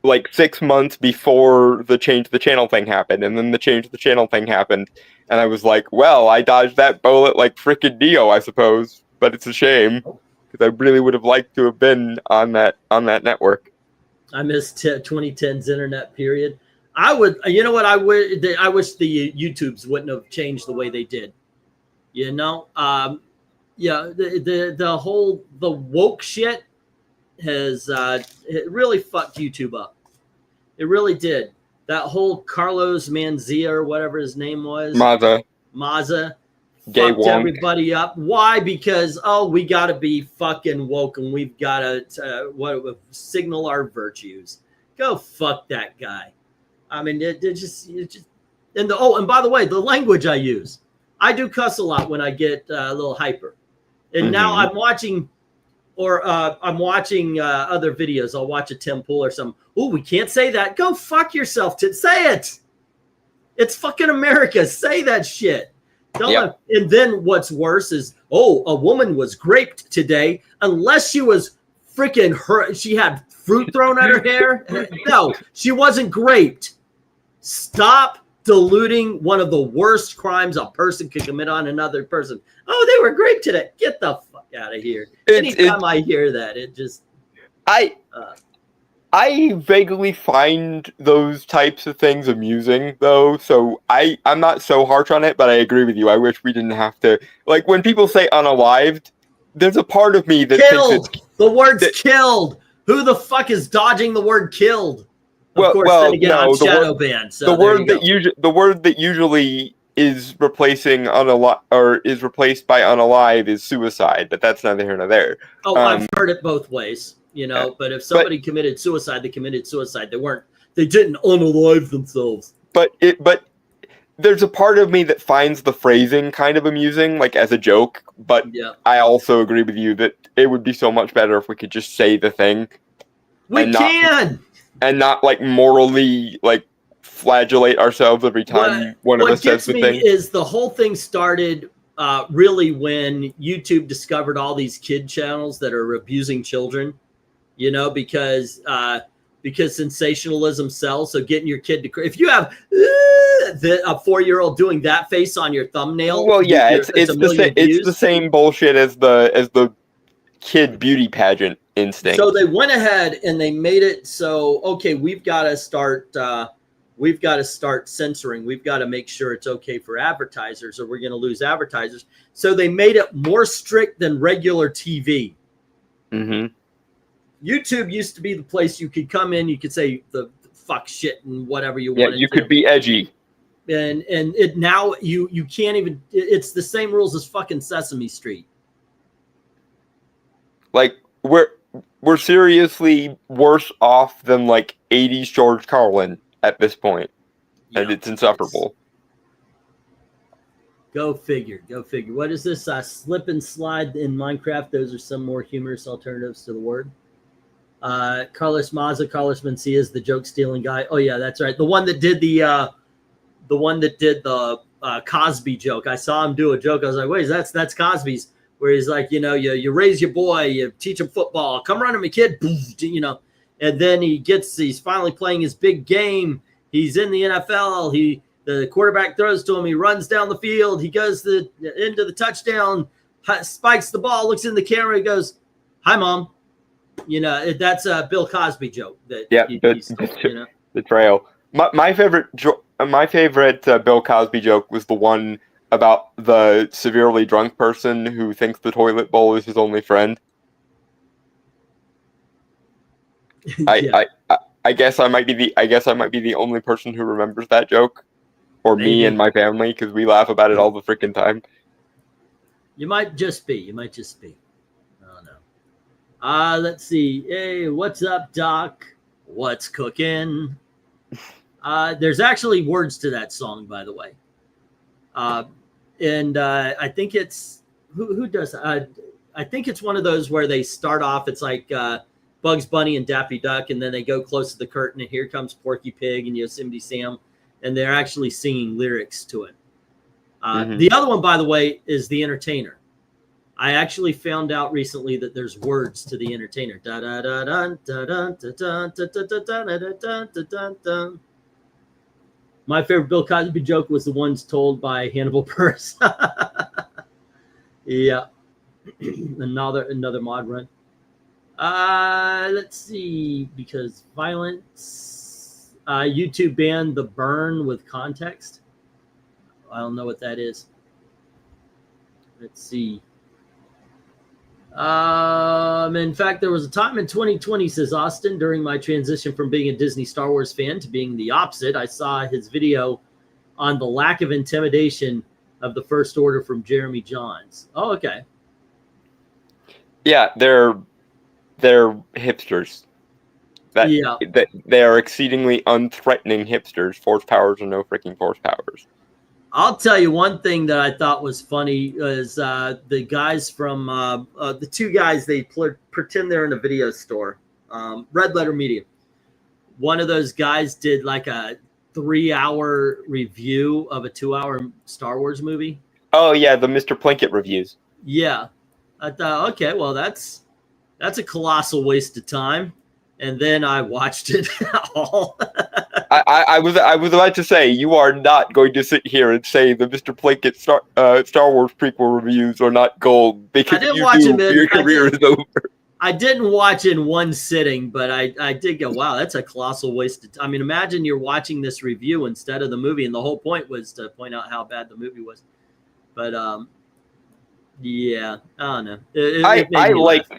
like 6 months before the change the channel thing happened, and then the change the channel thing happened. And I was like, well, I dodged that bullet like frickin' Dio, I suppose. But it's a shame, because I really would have liked to have been on that network. I missed 2010's internet period. You know what? I wish the YouTubes wouldn't have changed the way they did. You know? The woke shit has it really fucked YouTube up. It really did. That whole Carlos Manzia or whatever his name was. Maza. Fucked everybody up. Why? Because, we got to be fucking woke and we've got to signal our virtues. Go fuck that guy. I mean, it just and by the way, the language I use. I do cuss a lot when I get a little hyper. And now I'm watching other videos. I'll watch a Tim Pool or something. Oh, we can't say that. Go fuck yourself. Say it. It's fucking America. Say that shit. And then what's worse is, a woman was graped today. Unless she was freaking she had fruit thrown at her hair. No, she wasn't graped. Stop diluting one of the worst crimes a person could commit on another person. Oh, they were graped today. Get the fuck out of here. Anytime I hear that, it just... I vaguely find those types of things amusing, though, so I'm not so harsh on it, but I agree with you. I wish we didn't have to... Like, when people say unalived, there's a part of me that thinks it's... The word's killed! Who the fuck is dodging the word killed? Of course, then again, I'm shadow banned, so the word that usually is replacing is replaced by unalive is suicide, but that's neither here nor there. I've heard it both ways. You know, but if somebody committed suicide, they committed suicide. They didn't unalive themselves. But there's a part of me that finds the phrasing kind of amusing, like as a joke. But I also agree with you that it would be so much better if we could just say the thing. And not like morally like flagellate ourselves every time one of us says the thing. What gets me is the whole thing started really when YouTube discovered all these kid channels that are abusing children. You know, because sensationalism sells. So getting your kid to, if you have a 4-year-old doing that face on your thumbnail, well, yeah, it's the same bullshit as the kid beauty pageant instinct. So they went ahead and they made it so we've got to start censoring. We've got to make sure it's okay for advertisers, or we're going to lose advertisers. So they made it more strict than regular TV. Mm-hmm. YouTube used to be the place you could come in, you could say the fuck shit and whatever you Yeah, want. you could be edgy. And it now you can't even. It's the same rules as fucking Sesame Street. Like we're seriously worse off than like 80s George Carlin at this point, and Yeah, it's insufferable. Go figure. Go figure. What is this? Slip and slide in Minecraft. Those are some more humorous alternatives to the word. Carlos Maza, Carlos Mencia is the joke stealing guy. Oh yeah, that's right. The one that did the Cosby joke. I saw him do a joke. I was like, wait, that's Cosby's. Where he's like, you know, you raise your boy, you teach him football, come run him, a kid, you know, and then he's finally playing his big game. He's in the NFL. The quarterback throws to him. He runs down the field. He goes into the touchdown, spikes the ball, looks in the camera. He goes, "Hi, Mom." You know, that's a Bill Cosby joke. He stole, you know? Betrayal. My favorite Bill Cosby joke was the one about the severely drunk person who thinks the toilet bowl is his only friend. Yeah. I guess I might be the only person who remembers that joke, or Maybe. me and my family, because we laugh about it all the freaking time. You might just be. I don't know. Let's see. Hey, what's up, Doc? What's cooking? There's actually words to that song, by the way. And I think it's who does. I think it's one of those where they start off. It's like Bugs Bunny and Daffy Duck, and then they go close to the curtain, and here comes Porky Pig and Yosemite Sam, and they're actually singing lyrics to it. The other one, by the way, is The Entertainer. I actually found out recently that there's words to The Entertainer. Da da da da da da da da da da da da. My favorite Bill Cosby joke was the ones told by Hannibal Buress. Yeah, another mod run. Let's see, because violence. YouTube banned the burn with context. I don't know what that is. Let's see. In fact, there was a time in 2020, says Austin, during my transition from being a Disney Star Wars fan to being the opposite. I saw his video on the lack of intimidation of the First Order from Jeremy Johns. Oh, okay. Yeah, they're hipsters. They are exceedingly unthreatening hipsters. Force powers or no freaking force powers. I'll tell you one thing that I thought was funny is the guys from the two guys, they pretend they're in a video store, Red Letter Media. One of those guys did like a 3-hour review of a 2-hour Star Wars movie. Oh yeah, the Mr. Plinkett reviews. Yeah, I thought, okay, well that's a colossal waste of time. And then I watched it all. I was about to say, you are not going to sit here and say the Mr. Plinkett Star Wars prequel reviews are not gold, because your career is over. I didn't watch in one sitting, but I did go, wow, that's a colossal waste of time. I mean, imagine you're watching this review instead of the movie, and the whole point was to point out how bad the movie was. But yeah, I don't know.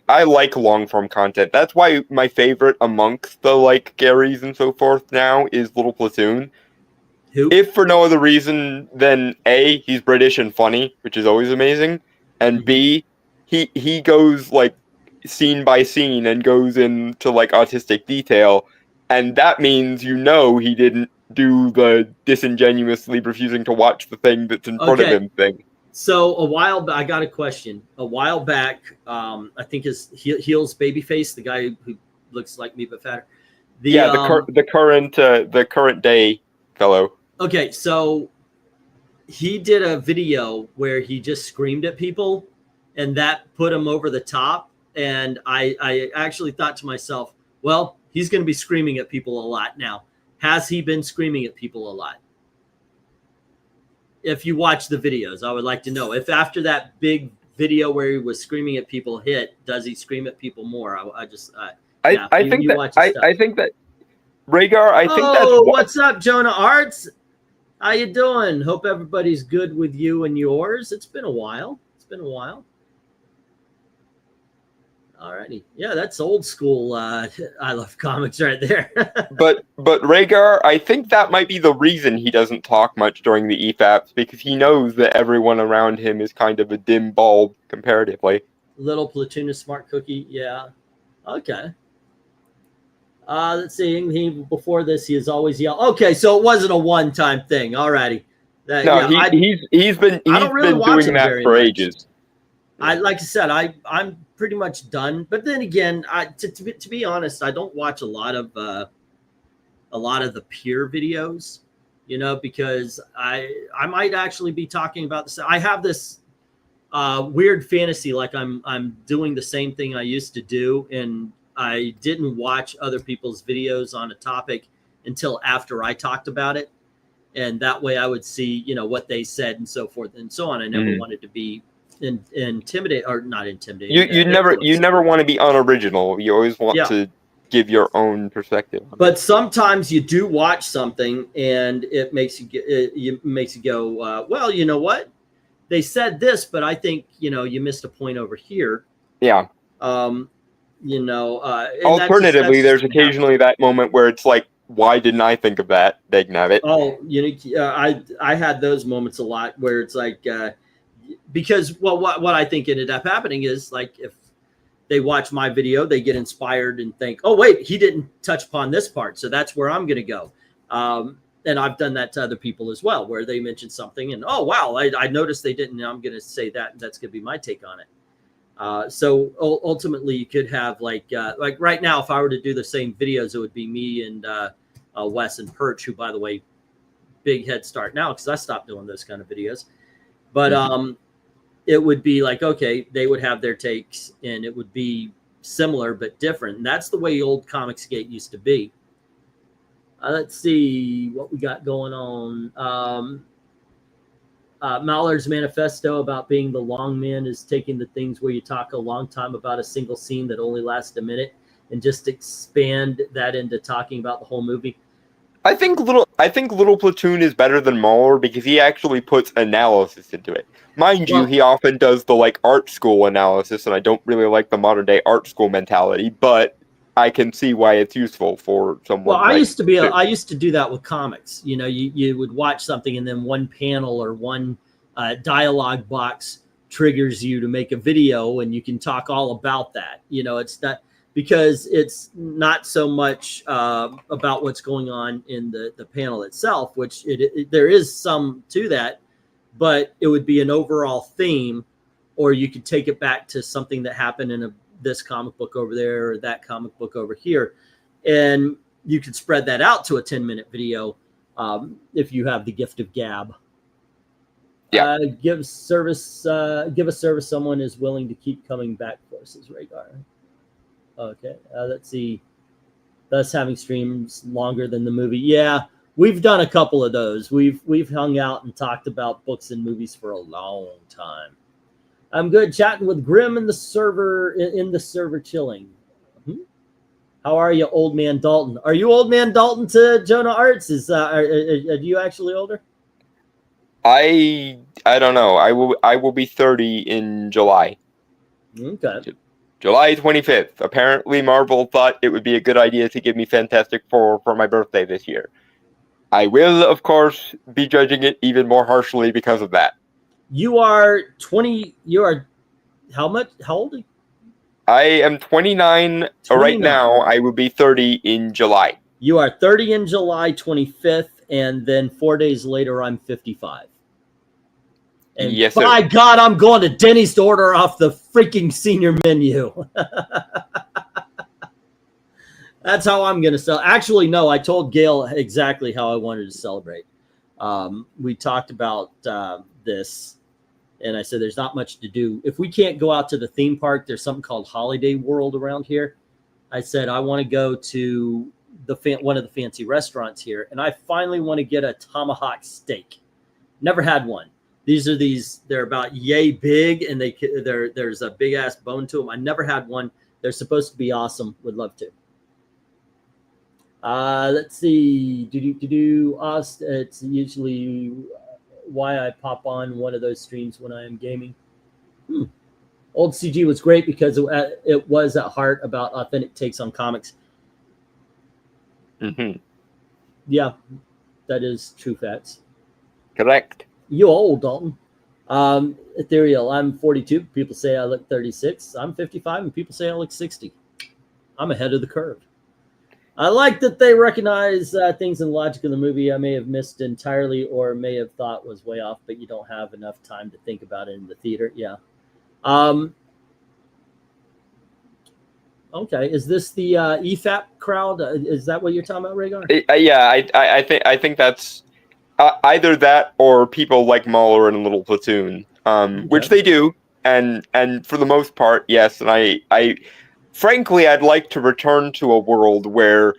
I like long form content. That's why my favorite amongst the like Garys and so forth now is Little Platoon. Who? If for no other reason than A, he's British and funny, which is always amazing, and B, he goes like scene by scene and goes into like autistic detail, and that means he didn't do the disingenuously refusing to watch the thing that's in front of him thing. So I got a question. A while back, I think his Heels Babyface, the guy who looks like me but fatter. The current day fellow. Okay, so he did a video where he just screamed at people, and that put him over the top. And I actually thought to myself, well, he's going to be screaming at people a lot now. Has he been screaming at people a lot? If you watch the videos, I would like to know if after that big video where he was screaming at people hit, does he scream at people more? I think that Rhaegar, what's up, Jonah Arts? How you doing? Hope everybody's good with you and yours. It's been a while. Alrighty. Yeah, that's old school. I love comics right there. But Rhaegar, I think that might be the reason he doesn't talk much during the EFAPs, because he knows that everyone around him is kind of a dim bulb comparatively. Little platoon of smart cookie. Yeah. Okay. Let's see. Before this, he has always yelled. Okay, so it wasn't a one-time thing. Alrighty. No, yeah, he's been doing that for ages. Like I said, I'm pretty much done. But then again, to be honest, I don't watch a lot of the peer videos, you know, because I might actually be talking about this. I have this weird fantasy, like I'm doing the same thing I used to do, and I didn't watch other people's videos on a topic until after I talked about it, and that way I would see, you know, what they said and so forth and so on. I never wanted to be intimidate or not intimidating. You never want to be unoriginal. You always want to give your own perspective. But sometimes you do watch something and it makes you go, well, you know what? They said this, but I think, you know, you missed a point over here. Yeah. You know, alternatively, there's occasionally that moment where it's like, why didn't I think of that? Dagnabbit. Oh, you know, I had those moments a lot where it's like, because, well, what I think ended up happening is, like, if they watch my video, they get inspired and think, oh, wait, he didn't touch upon this part, so that's where I'm going to go. And I've done that to other people as well, where they mention something and, oh, wow, I noticed they didn't. Now I'm going to say that, and that's going to be my take on it. So ultimately, you could have like right now, if I were to do the same videos, it would be me and Wes and Perch, who, by the way, big head start now because I stopped doing those kind of videos. But it would be like, okay, they would have their takes and it would be similar but different. And that's the way old Comicsgate used to be. Let's see what we got going on. Mallard's manifesto about being the long man is taking the things where you talk a long time about a single scene that only lasts a minute and just expand that into talking about the whole movie. I think Little Platoon is better than Mauler because he actually puts analysis into it. Mind you, he often does the like art school analysis, and I don't really like the modern day art school mentality, but I can see why it's useful for someone. Well, I used to do that with comics. You know, you would watch something and then one panel or one dialogue box triggers you to make a video, and you can talk all about that. You know, it's not because it's not so much about what's going on in the panel itself, which there is some to that, but it would be an overall theme, or you could take it back to something that happened in this comic book over there or that comic book over here, and you could spread that out to a 10-minute video if you have the gift of gab. Yeah. Give a service someone is willing to keep coming back for, says Rhaegar. Okay, let's see. Thus having streams longer than the movie. Yeah, we've done a couple of those. We've hung out and talked about books and movies for a long time. I'm good chatting with Grim in the server chilling. How are you, old man Dalton? Are you old man Dalton to Jonah Arts? Are you actually older? I don't know. I will be 30 in July. Okay. July 25th. Apparently, Marvel thought it would be a good idea to give me Fantastic Four for my birthday this year. I will, of course, be judging it even more harshly because of that. You are 20. You are how much? How old are you? I am 29 right now. I will be 30 in July. You are 30 in July 25th, and then 4 days later, I'm 55. And yes, by God, I'm going to Denny's to order off the freaking senior menu. That's how I'm going to sell. Actually, no, I told Gail exactly how I wanted to celebrate. We talked about this, and I said there's not much to do. If we can't go out to the theme park, there's something called Holiday World around here. I said I want to go to one of the fancy restaurants here, and I finally want to get a tomahawk steak. Never had one. They're about yay big, and there's a big ass bone to them. I never had one. They're supposed to be awesome. Would love to. Let's see. It's usually why I pop on one of those streams when I am gaming. Old CG was great because it was at heart about authentic takes on comics. Mm-hmm. Yeah, that is true facts. Correct. You old, Dalton. Ethereal, I'm 42. People say I look 36. I'm 55, and people say I look 60. I'm ahead of the curve. I like that they recognize things in logic in the movie I may have missed entirely or may have thought was way off, but you don't have enough time to think about it in the theater. Yeah. Okay. Is this the EFAP crowd? Is that what you're talking about, Rhaegar? Yeah, I think that's either that or people like Mahler in a little platoon, which they do, and for the most part, yes. And I frankly, I'd like to return to a world where,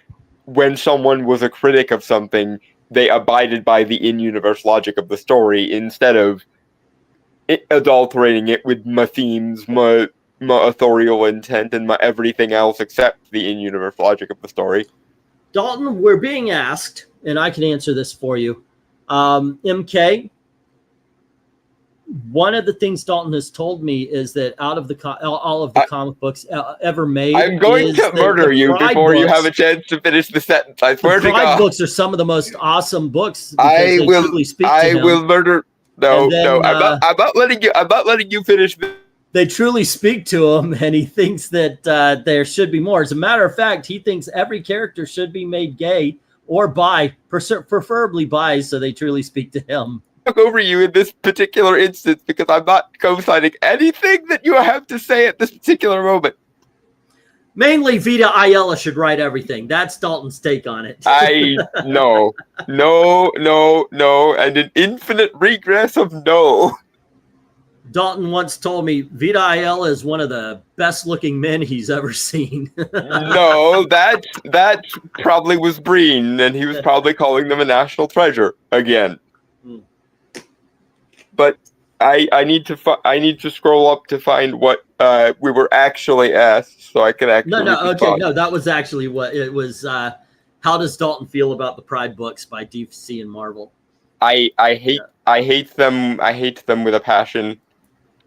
when someone was a critic of something, they abided by the in-universe logic of the story instead of adulterating it with my themes, my authorial intent, and my everything else except the in-universe logic of the story. Dalton, we're being asked, and I can answer this for you. MK, one of the things Dalton has told me is that out of all of the comic books ever made, I'm going to murder you before you have a chance to finish the sentence. I swear to God. Pride books are some of the most awesome books because I they truly speak to him. will murder. No, I'm not letting you finish. They truly speak to him, and he thinks that there should be more. As a matter of fact, he thinks every character should be made gay or bi, preferably bi, so they truly speak to him. Talk over you in this particular instance because I'm not co-signing anything that you have to say at this particular moment. Mainly, Vita Ayala should write everything. That's Dalton's take on it. No, and an infinite regress of no. Dalton once told me Vita Ayala is one of the best-looking men he's ever seen. No, that probably was Breen, and he was probably calling them a national treasure again. But I need to scroll up to find what we were actually asked, so I can actually. No, that was actually what it was. How does Dalton feel about the Pride books by DC and Marvel? I hate them. I hate them with a passion.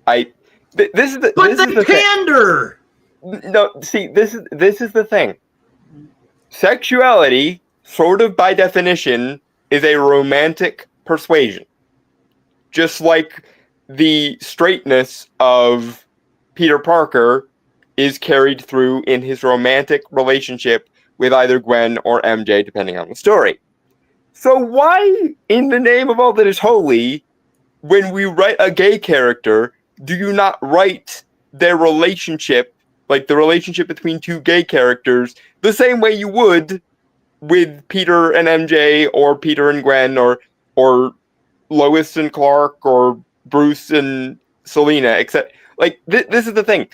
This is the pander. No, see, this is the thing. Sexuality, sort of by definition, is a romantic persuasion. Just like the straightness of Peter Parker is carried through in his romantic relationship with either Gwen or MJ, depending on the story. So why, in the name of all that is holy, when we write a gay character, do you not write their relationship, like the relationship between two gay characters, the same way you would with Peter and MJ, or Peter and Gwen, or Lois and Clark, or Bruce and Selena, except, like, this is the thing.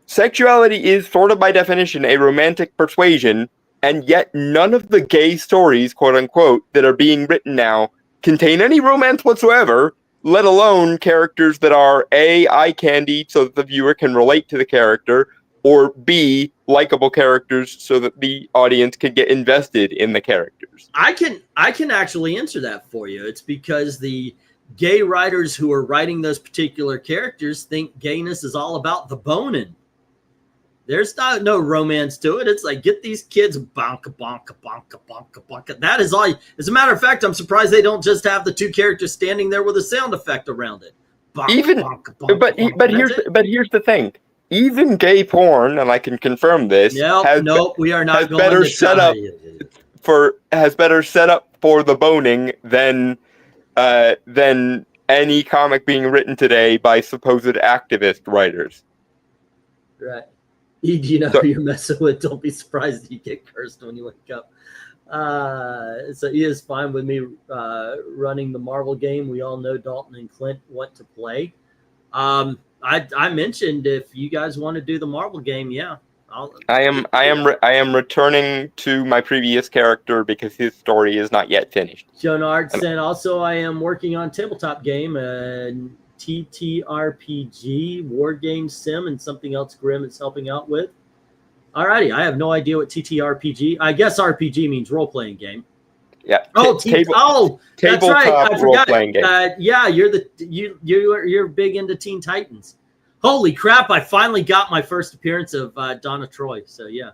Sexuality is, sort of by definition, a romantic persuasion, and yet none of the gay stories, quote-unquote, that are being written now contain any romance whatsoever, let alone characters that are A, eye candy so that the viewer can relate to the character, or B, likable characters so that the audience can get invested in the characters. I can actually answer that for you. It's because the gay writers who are writing those particular characters think gayness is all about the boning. There's no romance to it. It's like, get these kids bonka, bonka, bonka, bonka, bonka. That is all. As a matter of fact, I'm surprised they don't just have the two characters standing there with a sound effect around it. Bonka, bonka, bonka, but here's the thing. Even gay porn, and I can confirm this, we are not has going better to set up for the boning than any comic being written today by supposed activist writers. Right. You know who you're messing with. Don't be surprised if you get cursed when you wake up. So he is fine with me running the Marvel game. We all know Dalton and Clint want to play. I mentioned if you guys want to do the Marvel game, yeah. I am returning to my previous character because his story is not yet finished. Jonard said also I am working on tabletop game and TTRPG, war game sim, and something else Grim is helping out with. Alrighty, I have no idea what TTRPG. I guess RPG means role-playing game. Yeah. That's right. I forgot. Role-playing game. Yeah, you're big into Teen Titans. Holy crap! I finally got my first appearance of Donna Troy. So yeah.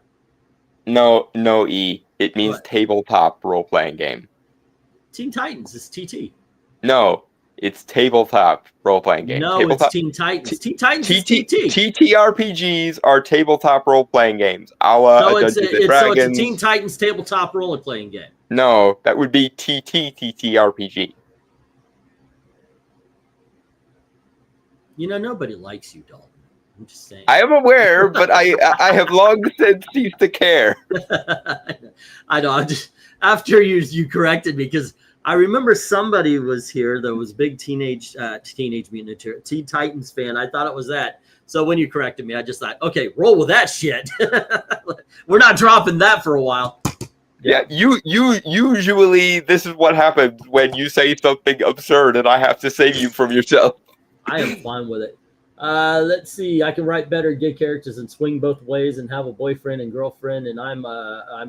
No, E. It means What? tabletop role-playing game. Teen Titans is TT. No, it's tabletop role-playing game. No, tabletop it's Teen Titans. Teen Titans is TT TT. TTRPGs are tabletop role-playing games. A la So Dungeons and it's a Dragons. Teen Titans tabletop role-playing game. No, that would be TTRPG. You know, nobody likes you, Dalton. I'm just saying. I am aware, but I have long since ceased to care. I know. After you corrected me, because I remember somebody was here that was a big Teenage Mutant Ninja Turtles, Teen Titans fan. I thought it was that. So when you corrected me, I just thought, okay, roll with that shit. We're not dropping that for a while. Yeah, you usually this is what happens when you say something absurd, and I have to save you from yourself. I am fine with it. Let's see. I can write better gay characters and swing both ways and have a boyfriend and girlfriend, and I'm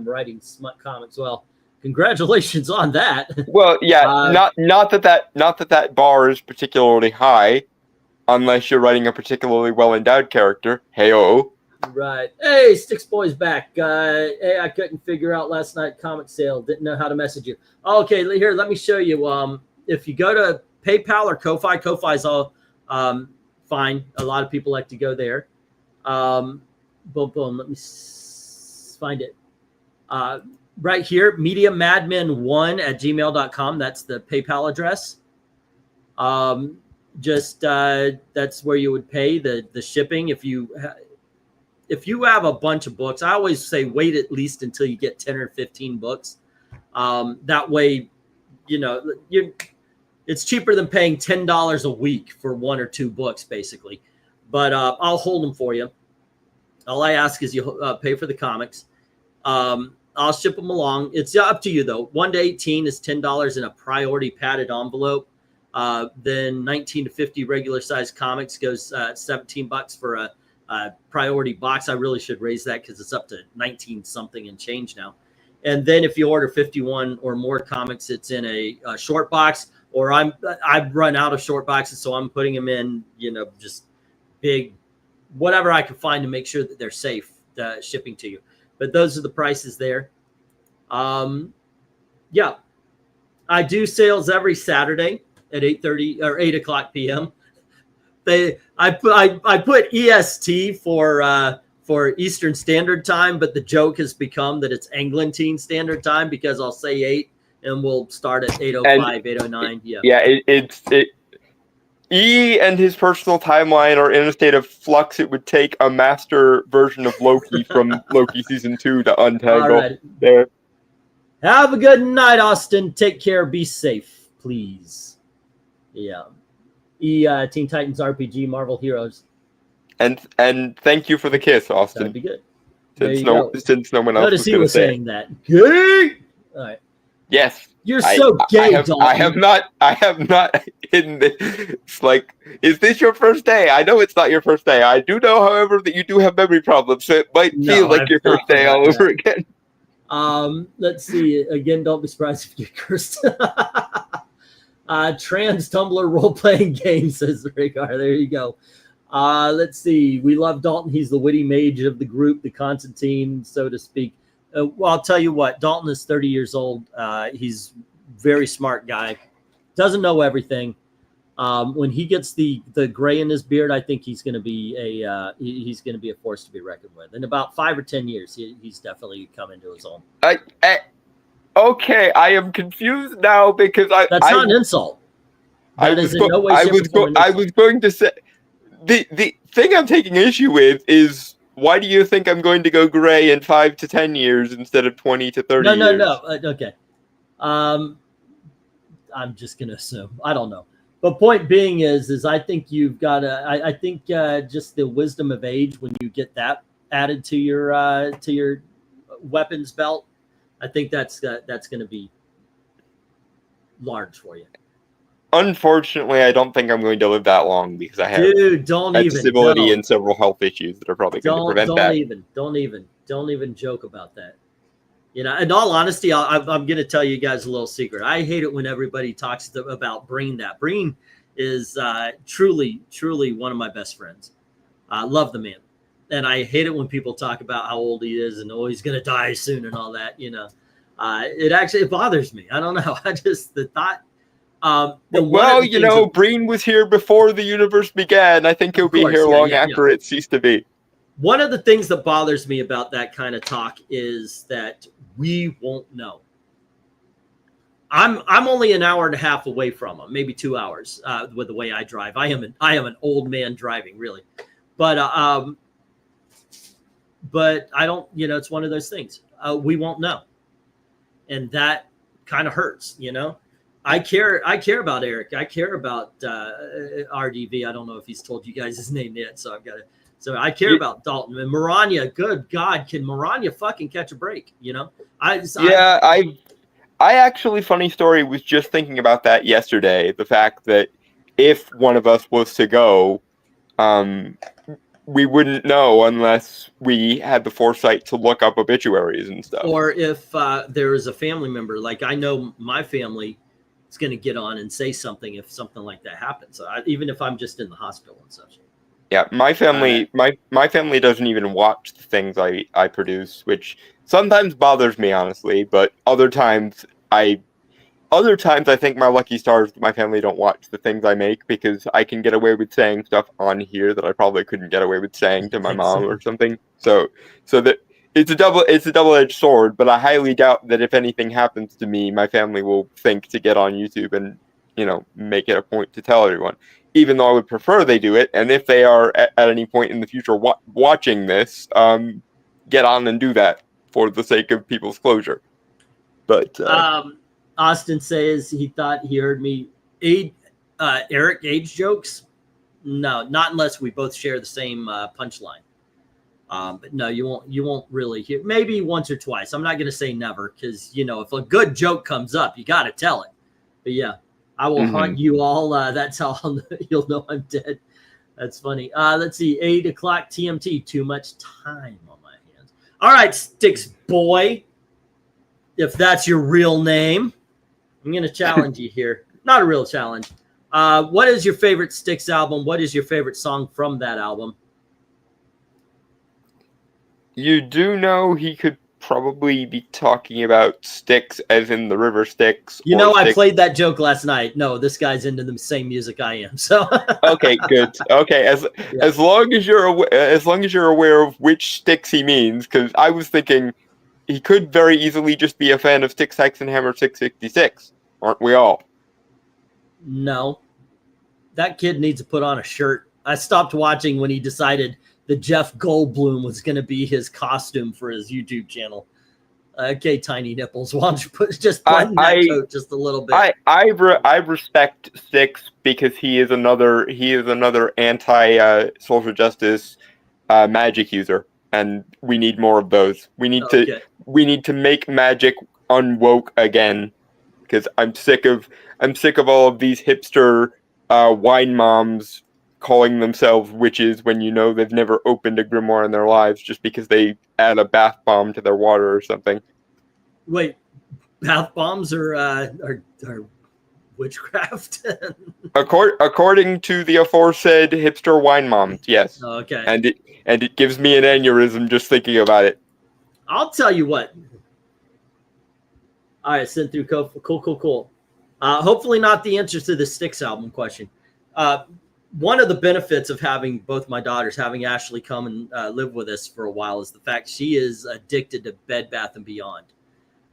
writing smut comics. Well, congratulations on that. Well, yeah, not that bar is particularly high, unless you're writing a particularly well endowed character. Hey-oh. Right. Hey, Sticks Boy's back. Hey, I couldn't figure out last night comic sale. Didn't know how to message you. Okay, here, let me show you. If you go to PayPal or Ko-Fi, Ko-Fi's all fine. A lot of people like to go there. Boom, boom. Let me find it. Right here, MediaMadmen1@gmail.com. That's the PayPal address. That's where you would pay the shipping. If you have a bunch of books, I always say wait at least until you get 10 or 15 books. That way, it's cheaper than paying $10 a week for 1 or 2 books, basically. But I'll hold them for you. All I ask is you pay for the comics. I'll ship them along. It's up to you, though. 1 to 18 is $10 in a priority padded envelope. Then 19 to 50 regular size comics goes $17 for a priority box. I really should raise that because it's up to 19 something and change now. And then if you order 51 or more comics, it's in a short box. Or I've run out of short boxes, so I'm putting them in, just big, whatever I can find to make sure that they're safe shipping to you. But those are the prices there. Yeah, I do sales every Saturday at 8:30 or 8 o'clock p.m. I put EST for Eastern Standard Time, but the joke has become that it's Eglantine Standard Time because I'll say 8. And we'll start at 8:05, 8:09. Yeah. Yeah, E and his personal timeline are in a state of flux. It would take a master version of Loki from Loki season 2 to untangle. All right. There. Have a good night, Austin. Take care. Be safe, please. Yeah. Teen Titans RPG, Marvel Heroes. And thank you for the kiss, Austin. That'd be good. Since no one else Notice was he going to was say saying that. Gay. All right. Yes. You're so gay, Dalton. I have not hidden this. It's like, is this your first day? I know it's not your first day. I do know, however, that you do have memory problems, so it might feel like your first day all over again. Let's see. Again, don't be surprised if you get cursed. Trans Tumblr role-playing game, says Rhaegar. There you go. Let's see. We love Dalton. He's the witty mage of the group, the Constantine, so to speak. Well, I'll tell you what. Dalton is 30 years old. He's a very smart guy. Doesn't know everything. When he gets the gray in his beard, I think he's going to be a force to be reckoned with. In about 5 or 10 years, he's definitely come into his own. Okay, I am confused now because that's not an insult. I was going to say the thing I'm taking issue with is, why do you think I'm going to go gray in 5 to 10 years instead of 20 to 30 years? No. Okay. I'm just gonna assume. I don't know. But point being is I think you've got to. I think just the wisdom of age, when you get that added to your weapons belt, I think that's going to be large for you. Unfortunately, I don't think I'm going to live that long because I have disability and several health issues that are probably going to prevent that. Don't even joke about that. In all honesty, I'm going to tell you guys a little secret. I hate it when everybody talks about Breen. Breen is truly one of my best friends. Love the man. And I hate it when people talk about how old he is and, oh, he's going to die soon and all that, you know. It bothers me. I don't know. I just, the thought. Well, you know, Breen was here before the universe began. I think he'll be here long after it ceased to be. One of the things that bothers me about that kind of talk is that we won't know. I'm only an hour and a half away from him, maybe 2 hours with the way I drive. I am an old man driving, really. But I don't, you know, it's one of those things. We won't know. And that kind of hurts, you know. I care about Eric. I care about RDV. I don't know if he's told you guys his name yet, so I've got to. So I care about Dalton and MARANYA. Good God, can MARANYA fucking catch a break? You know, I actually, funny story, was just thinking about that yesterday. The fact that if one of us was to go, we wouldn't know unless we had the foresight to look up obituaries and stuff. Or if there is a family member, like I know my family is going to get on and say something if something like that happens. Even if I'm just in the hospital and such. Yeah, my family, my family doesn't even watch the things I produce, which sometimes bothers me, honestly. But other times I think my lucky stars that my family don't watch the things I make, because I can get away with saying stuff on here that I probably couldn't get away with saying to my mom or something. So that it's a double-edged sword. But I highly doubt that if anything happens to me, my family will think to get on YouTube and, you know, make it a point to tell everyone. Even though I would prefer they do it, and if they are at any point in the future watching this, get on and do that for the sake of people's closure. But Austin says he thought he heard me Eric age jokes. No, not unless we both share the same punchline. But no, you won't really hear. Maybe once or twice. I'm not going to say never, because, you know, if a good joke comes up, you got to tell it. But yeah. I will haunt you all. That's how you'll know I'm dead. That's funny. Let's see. 8 o'clock TMT. Too much time on my hands. All right, Sticks Boy. If that's your real name, I'm going to challenge you here. Not a real challenge. What is your favorite Sticks album? What is your favorite song from that album? You do know he could probably be talking about Styx as in the river Styx. You know, I played that joke last night. No, this guy's into the same music I am. So okay, good. Okay, as long as you're aware of which Styx he means, because I was thinking he could very easily just be a fan of Styx Hexenhammer 666, aren't we all? No, that kid needs to put on a shirt. I stopped watching when he decided that Jeff Goldblum was going to be his costume for his YouTube channel. Okay, tiny nipples. Why don't you just button that coat just a little bit? I respect Styx because he is another anti social justice magic user, and we need more of those. We need to make magic unwoke again, because I'm sick of all of these hipster wine moms calling themselves witches when you know they've never opened a grimoire in their lives just because they add a bath bomb to their water or something. Wait, bath bombs are witchcraft? According to the aforesaid hipster wine moms, yes. Oh, okay. And it gives me an aneurysm just thinking about it. I'll tell you what. All right, send through cool. Hopefully not the answer to the Styx album question. One of the benefits of having both my daughters, having Ashley come and live with us for a while, is the fact she is addicted to Bed Bath & Beyond.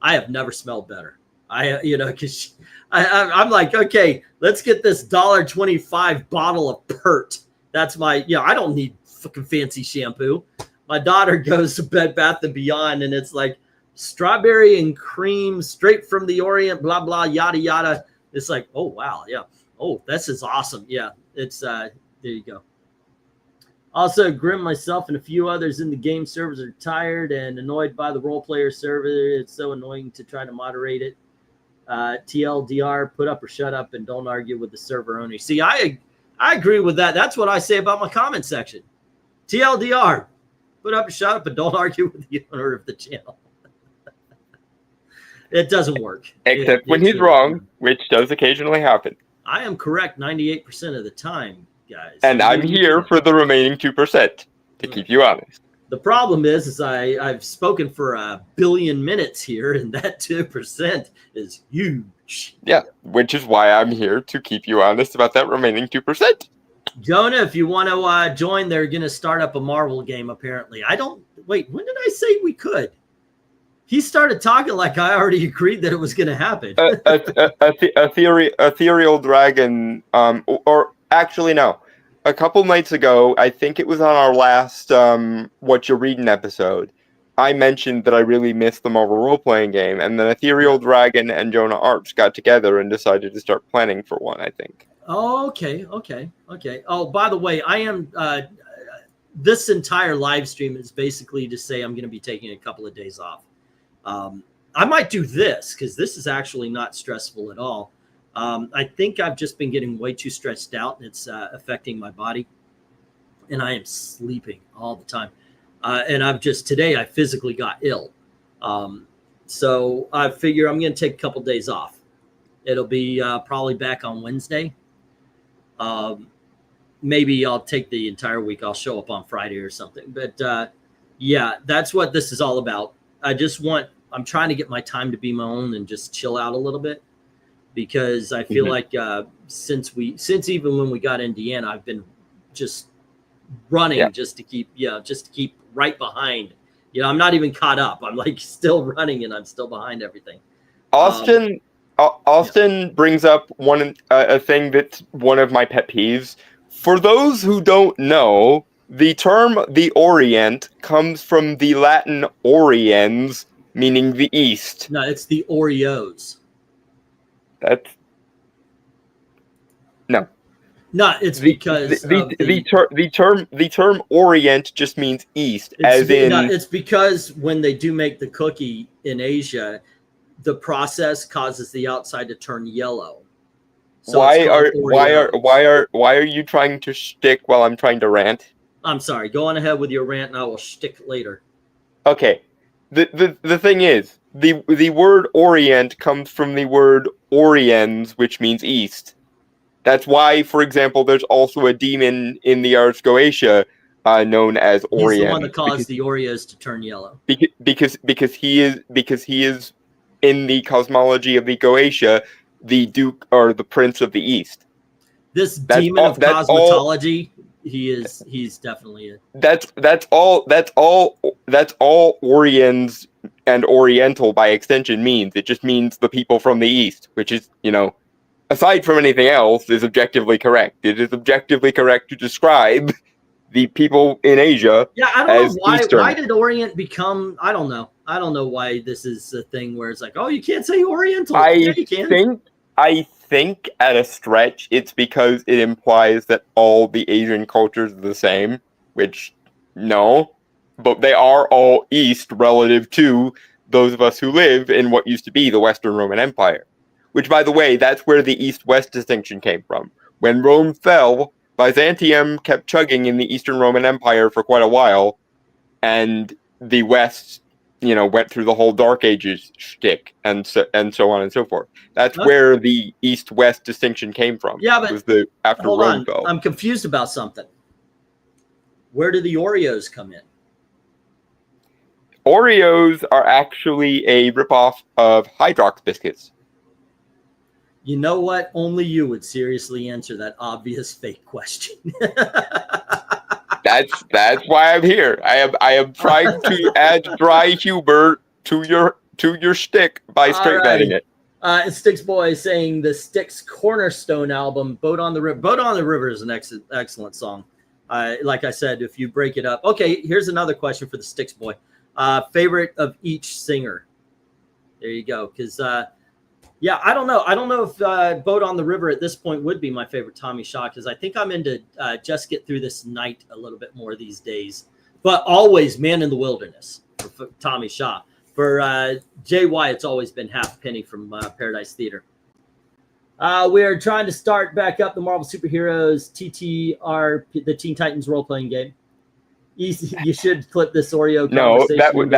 I have never smelled better. Because I'm like, okay, let's get this $1.25 bottle of Pert. That's my, I don't need fucking fancy shampoo. My daughter goes to Bed Bath & Beyond, and it's like strawberry and cream straight from the Orient, blah, blah, yada, yada. It's like, oh, wow, yeah. Oh, this is awesome. Yeah, it's there you go. Also, Grim, myself, and a few others in the game servers are tired and annoyed by the role player server. It's so annoying to try to moderate it. TLDR, put up or shut up, and don't argue with the server owner. See, I agree with that. That's what I say about my comment section. TLDR, put up or shut up, and don't argue with the owner of the channel. It doesn't work. Except when he's wrong, which does occasionally happen. I am correct 98% of the time. guys. And I'm here for the remaining 2% to keep you honest. The problem is I've spoken for 1 billion minutes here, and that 2% is huge. Yeah, which is why I'm here to keep you honest about that remaining 2%. Jonah, if you want to join, they're going to start up a Marvel game, apparently. Wait, when did I say we could? He started talking like I already agreed that it was going to happen. Ethereal Dragon, or actually, no. A couple nights ago, I think it was on our last What You're Reading episode, I mentioned that I really missed the Marvel role-playing game, and then Ethereal Dragon and Jonah Arps got together and decided to start planning for one, I think. Oh, okay. Oh, by the way, I am this entire live stream is basically to say I'm going to be taking a couple of days off. I might do this because this is actually not stressful at all. I think I've just been getting way too stressed out, and it's affecting my body, and I am sleeping all the time. And today I physically got ill. So I figure I'm going to take a couple days off. It'll be probably back on Wednesday. Maybe I'll take the entire week. I'll show up on Friday or something. But yeah, that's what this is all about. I'm trying to get my time to be my own and just chill out a little bit, because I feel like since even when we got Indiana, I've been just running just to keep right behind. I'm not even caught up. I'm like still running, and I'm still behind everything. Austin brings up a thing that's one of my pet peeves. For those who don't know, the term the Orient comes from the Latin oriens, meaning the East. No, it's the Oreos. No, it's because the term Orient just means East, it's because when they do make the cookie in Asia, the process causes the outside to turn yellow. So why are you trying to shtick while I'm trying to rant? I'm sorry. Go on ahead with your rant, and I will shtick later. Okay. The thing is, the word Orient comes from the word Oriens, which means East. That's why, for example, there's also a demon in the Ars Goetia known as Orient. He's the one that caused the Oreos to turn yellow. Because he is in the cosmology of the Goetia, the Duke or the Prince of the East. This demon of cosmetology, he's definitely it. That's all Oriens and Oriental by extension means. It just means the people from the East, which is, aside from anything else, is objectively correct. It is objectively correct to describe the people in Asia. Yeah, I don't know why. Eastern. Why did Orient become? I don't know. I don't know why this is a thing where it's like, oh, you can't say Oriental. Yeah, you can. I think at a stretch, it's because it implies that all the Asian cultures are the same, which no, but they are all East relative to those of us who live in what used to be the Western Roman Empire. Which, by the way, that's where the East-West distinction came from. When Rome fell, Byzantium kept chugging in the Eastern Roman Empire for quite a while, and the West, went through the whole Dark Ages shtick, and so on and so forth. That's where the East-West distinction came from. Yeah, but after Rome fell. I'm confused about something. Where do the Oreos come in? Oreos are actually a ripoff of Hydrox biscuits. You know what? Only you would seriously answer that obvious fake question. That's why I'm here. I am trying to add dry humor to your shtick by straight manning it. Styx Boy is saying the Styx Cornerstone album, Boat on the River. Boat on the River is an excellent song. Like I said, if you break it up. Okay, here's another question for the Styx Boy. Favorite of each singer. There you go. Because yeah, I don't know. I don't know if Boat on the River at this point would be my favorite Tommy Shaw, because I think I'm into Just Get Through This Night a little bit more these days. But always Man in the Wilderness for Tommy Shaw. For JY, it's always been Halfpenny from Paradise Theater. We are trying to start back up the Marvel Superheroes TTR, the Teen Titans role-playing game. You should clip this Oreo. No, that would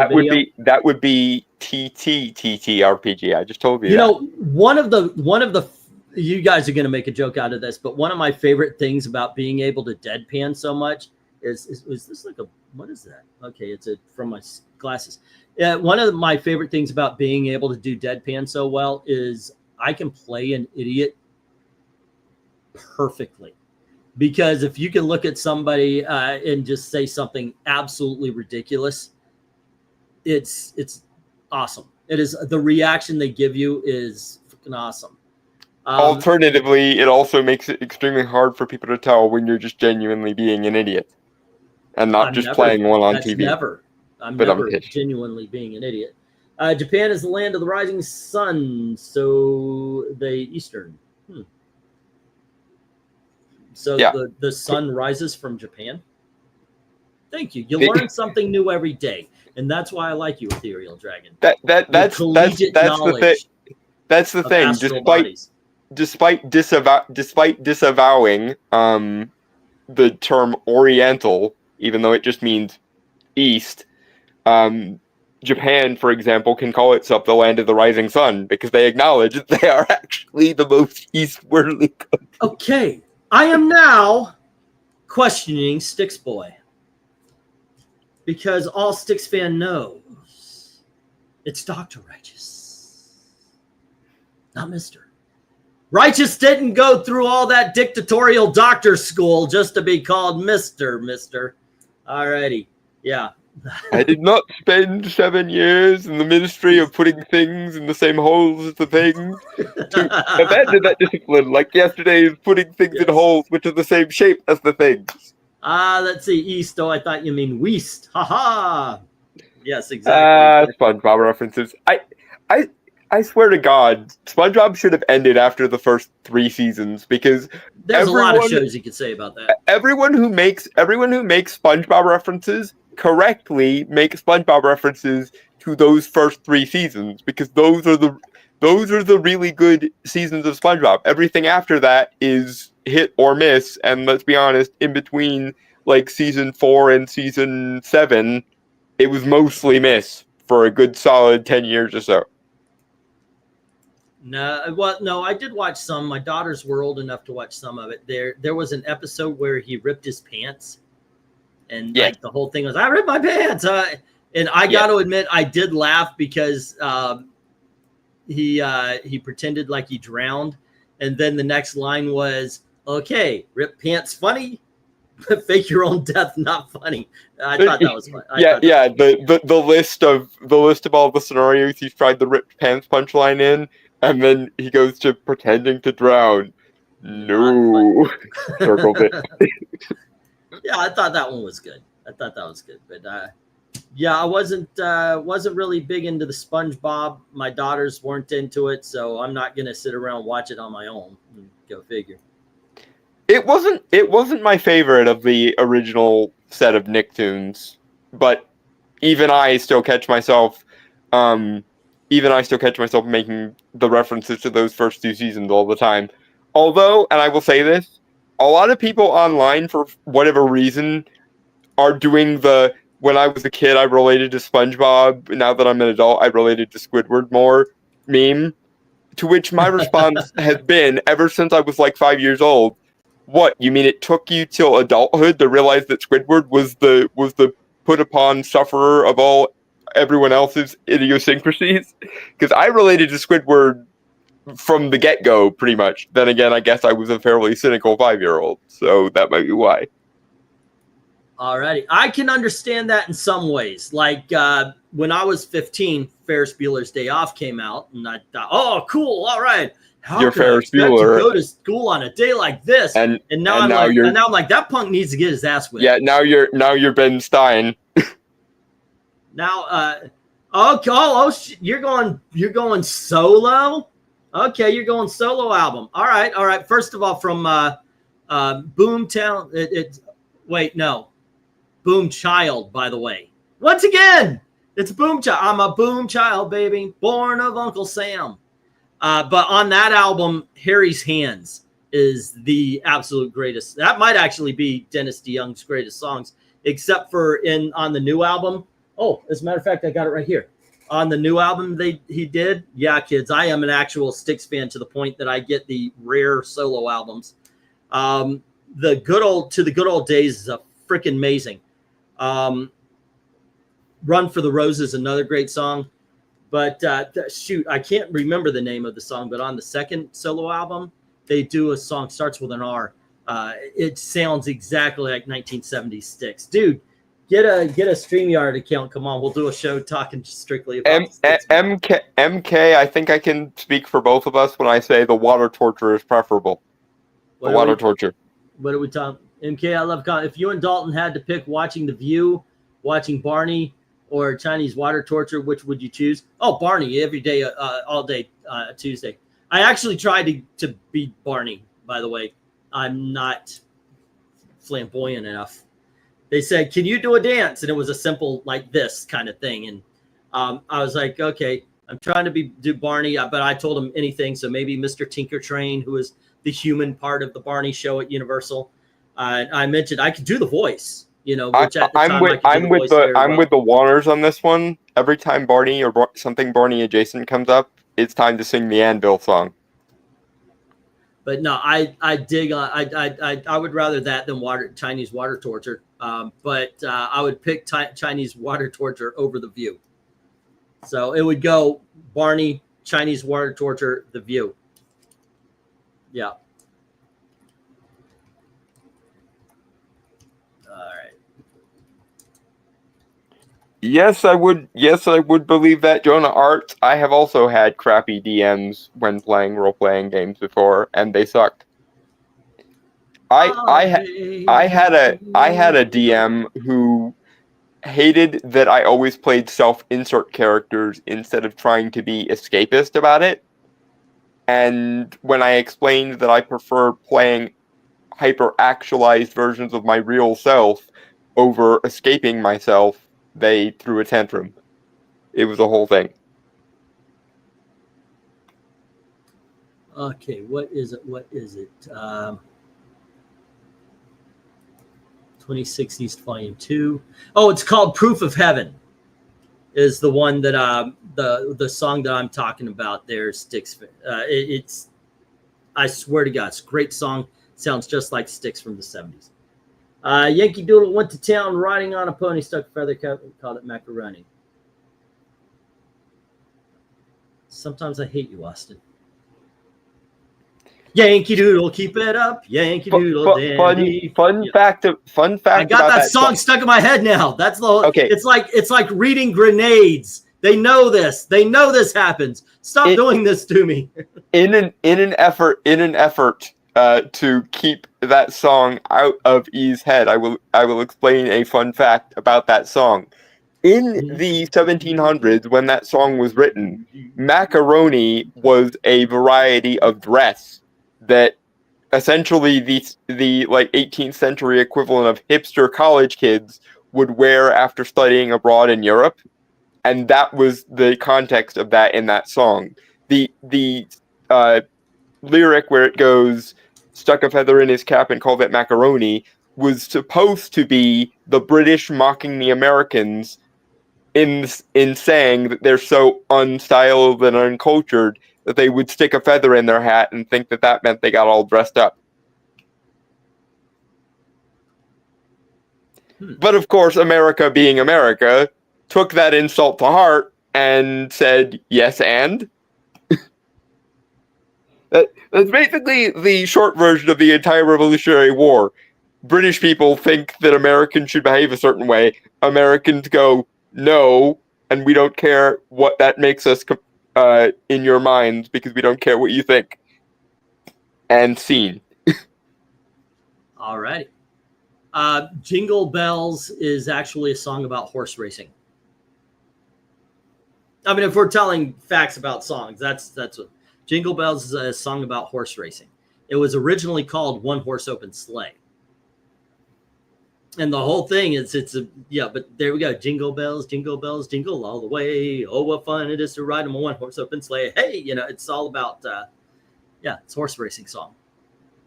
be TTRPG. I just told you. One of the you guys are going to make a joke out of this, but one of my favorite things about being able to deadpan so much is this like a, what is that? Okay, it's from my glasses. One of my favorite things about being able to do deadpan so well is I can play an idiot perfectly. Because if you can look at somebody and just say something absolutely ridiculous, it's awesome. It is, the reaction they give you is freaking awesome. Alternatively, it also makes it extremely hard for people to tell when you're just genuinely being an idiot and not just playing one on TV. I'm never genuinely being an idiot. Japan is the land of the rising sun, so the Eastern. So yeah. the sun rises from Japan. Thank you. You learn something new every day, and that's why I like you, Ethereal Dragon. That's the thing. That's the thing. Despite disavowing the term Oriental, even though it just means East, Japan, for example, can call itself the land of the rising sun because they acknowledge that they are actually the most eastwardly country. Okay, I am now questioning Styx Boy because all Styx fan knows it's Dr. Righteous, not Mr. Righteous didn't go through all that dictatorial doctor school just to be called Mr. Alrighty. Yeah. I did not spend 7 years in the ministry of putting things in the same holes as the things to abandon that discipline, like yesterday's putting things in holes which are the same shape as the things. Let's see, East. Oh, I thought you mean West. Ha. Yes, exactly. SpongeBob references. I swear to God, SpongeBob should have ended after the first 3 seasons because there's a lot of shows you could say about that. Everyone who makes SpongeBob references correctly make SpongeBob references to those first 3 seasons because those are the really good seasons of SpongeBob. Everything after that is hit or miss, and let's be honest, in between like season 4 and season 7, it was mostly miss for a good solid 10 years or so. No, well, no, I did watch some. My daughters were old enough to watch some of it. There was an episode where he ripped his pants, and like the whole thing was, "I ripped my pants," and I got to admit, I did laugh because he pretended like he drowned, and then the next line was, "Okay, rip pants funny, fake your own death not funny." I thought that was fun. The list of all the scenarios he's tried the ripped pants punchline in. And then he goes to pretending to drown. No. Circled it. Yeah, I thought that one was good. But yeah, I wasn't really big into the SpongeBob. My daughters weren't into it, so I'm not gonna sit around and watch it on my own. Go figure. It wasn't my favorite of the original set of Nicktoons, but even I still catch myself making the references to those first 2 seasons all the time. Although, and I will say this, a lot of people online, for whatever reason, are doing the, when I was a kid, I related to SpongeBob, now that I'm an adult, I related to Squidward more meme, to which my response has been, ever since I was like 5 years old, what, you mean it took you till adulthood to realize that Squidward was the put upon sufferer of everyone else's idiosyncrasies? Because I related to Squidward from the get-go, pretty much. Then again, I guess I was a fairly cynical 5-year-old, so that might be why. Alrighty, I can understand that in some ways. Like when I was 15, Ferris Bueller's Day Off came out, and I thought, "Oh, cool! All right, how You're can I expect to go to school on a day like this?" And now I'm like, that punk needs to get his ass whipped. Yeah, now you're Ben Stein. Now, you're going solo. Okay, you're going solo album. All right. First of all, from Boomtown. Boom Child. By the way, once again, it's Boom Child. I'm a Boom Child, baby, born of Uncle Sam. But on that album, Harry's Hands is the absolute greatest. That might actually be Dennis DeYoung's greatest songs, except for on the new album. Oh, as a matter of fact, I got it right here. on the new album he did. Yeah, kids, I am an actual Styx fan to the point that I get the rare solo albums. The good old days is a freaking amazing. Run for the Roses, another great song. But shoot, I can't remember the name of the song, but on the second solo album, they do a song, starts with an R. It sounds exactly like 1970s Styx. Dude, get a StreamYard account. Come on, we'll do a show talking strictly about Styx. MK, I think I can speak for both of us when I say the water torture is preferable. The water torture. What are we talking? MK, I love if you and Dalton had to pick watching The View, watching Barney, or Chinese water torture, which would you choose? Oh, Barney, every day, all day, Tuesday. I actually tried to be Barney, by the way. I'm not flamboyant enough. They said, can you do a dance? And it was a simple, like this kind of thing. And I was like, okay, I'm trying to do Barney, but I told him anything. So maybe Mr. Tinkertrain, who is the human part of the Barney show at Universal. I mentioned I could do the voice. You know, which at the time I'm with the Warners on this one. Every time Barney or something Barney adjacent comes up, it's time to sing the Anvil song. But no, I dig. I would rather that than Chinese water torture. But I would pick Chinese water torture over The View. So it would go Barney, Chinese water torture, The View. Yeah. Yes, I would. Yes, I would believe that, Jonah Arts. I have also had crappy DMs when playing role-playing games before, and they sucked. I had a DM who hated that I always played self-insert characters instead of trying to be escapist about it. And when I explained that I prefer playing hyper-actualized versions of my real self over escaping myself, they threw a tantrum. It was a whole thing. Okay, what is it? 2060s Volume 2. Oh, it's called Proof of Heaven. Is the one that the song that I'm talking about there, Styx. It's, I swear to God, it's a great song. Sounds just like Styx from the 70s. Yankee Doodle went to town riding on a pony, stuck a feather, called it macaroni. Sometimes I hate you, Austin. Yankee Doodle, keep it up. Yankee Doodle, dandy. Fun fact. I got that song stuck in my head now. That's the whole. Okay. It's like reading grenades. They know this. They know this happens. Stop doing this to me. in an effort to keep that song out of E's head, I will explain a fun fact about that song. In the 1700s, when that song was written, macaroni was a variety of dress that essentially the like 18th century equivalent of hipster college kids would wear after studying abroad in Europe, and that was the context of that in that song. The lyric where it goes, stuck a feather in his cap and called it macaroni, was supposed to be the British mocking the Americans in saying that they're so unstyled and uncultured that they would stick a feather in their hat and think that that meant they got all dressed up. But of course, America being America, took that insult to heart and said, yes, and? That's basically the short version of the entire Revolutionary War. British people think that Americans should behave a certain way. Americans go, no, and we don't care what that makes us in your minds, because we don't care what you think. And scene. All right. Jingle Bells is actually a song about horse racing. I mean, if we're telling facts about songs, that's what Jingle Bells is, a song about horse racing. It was originally called One Horse Open Sleigh. And the whole thing is, but there we go. Jingle bells, jingle all the way. Oh, what fun it is to ride in a one horse open sleigh. Hey, it's all about, it's a horse racing song.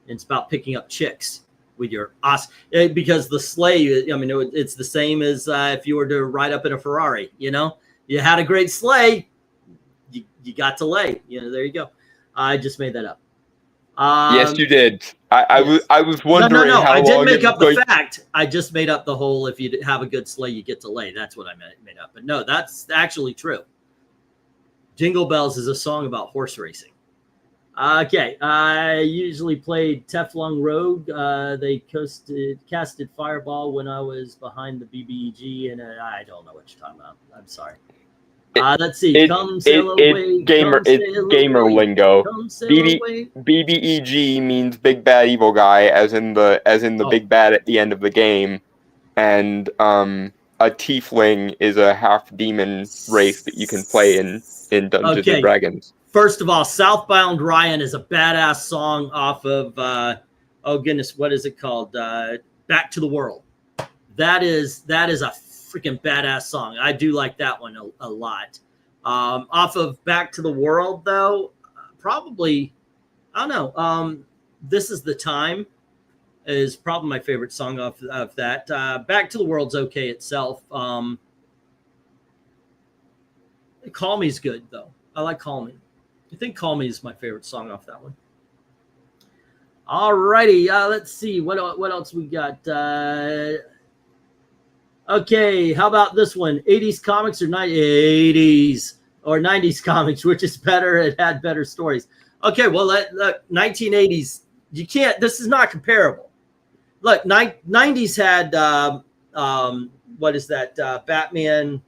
It's about picking up chicks with your ass, because the sleigh, I mean, it's the same as if you were to ride up in a Ferrari, you You had a great sleigh. You got to lay. There you go. I just made that up. Yes, you did. I was wondering no. how I long did make up the going... fact. I just made up the whole if you have a good sleigh, you get to lay. That's what I made up. But no, that's actually true. Jingle Bells is a song about horse racing. Okay, I usually played Teflon Rogue. They casted Fireball when I was behind the BBEG, and I don't know what you're talking about. I'm sorry. Let's see. Come sail away. It's gamer lingo. BBEG means big bad evil guy, as in the big bad at the end of the game, and a tiefling is a half demon race that you can play in Dungeons and Dragons. First of all, Southbound Ryan is a badass song off of oh goodness, what is it called? Back to the World. That is a freaking badass song. I do like that one a lot. Off of Back to the World, though, probably, I don't know. This Is the Time is probably my favorite song off of that. Back to the World's okay itself. Call Me's good, though. I like Call Me. I think Call Me is my favorite song off that one. All righty. Let's see. What else we got? Okay, how about this one? 80s comics or 80s or 90s comics, which is better? It had better stories. Okay, well, look, 1980s, you can't, this is not comparable. Look, 90s had, what is that? Batman,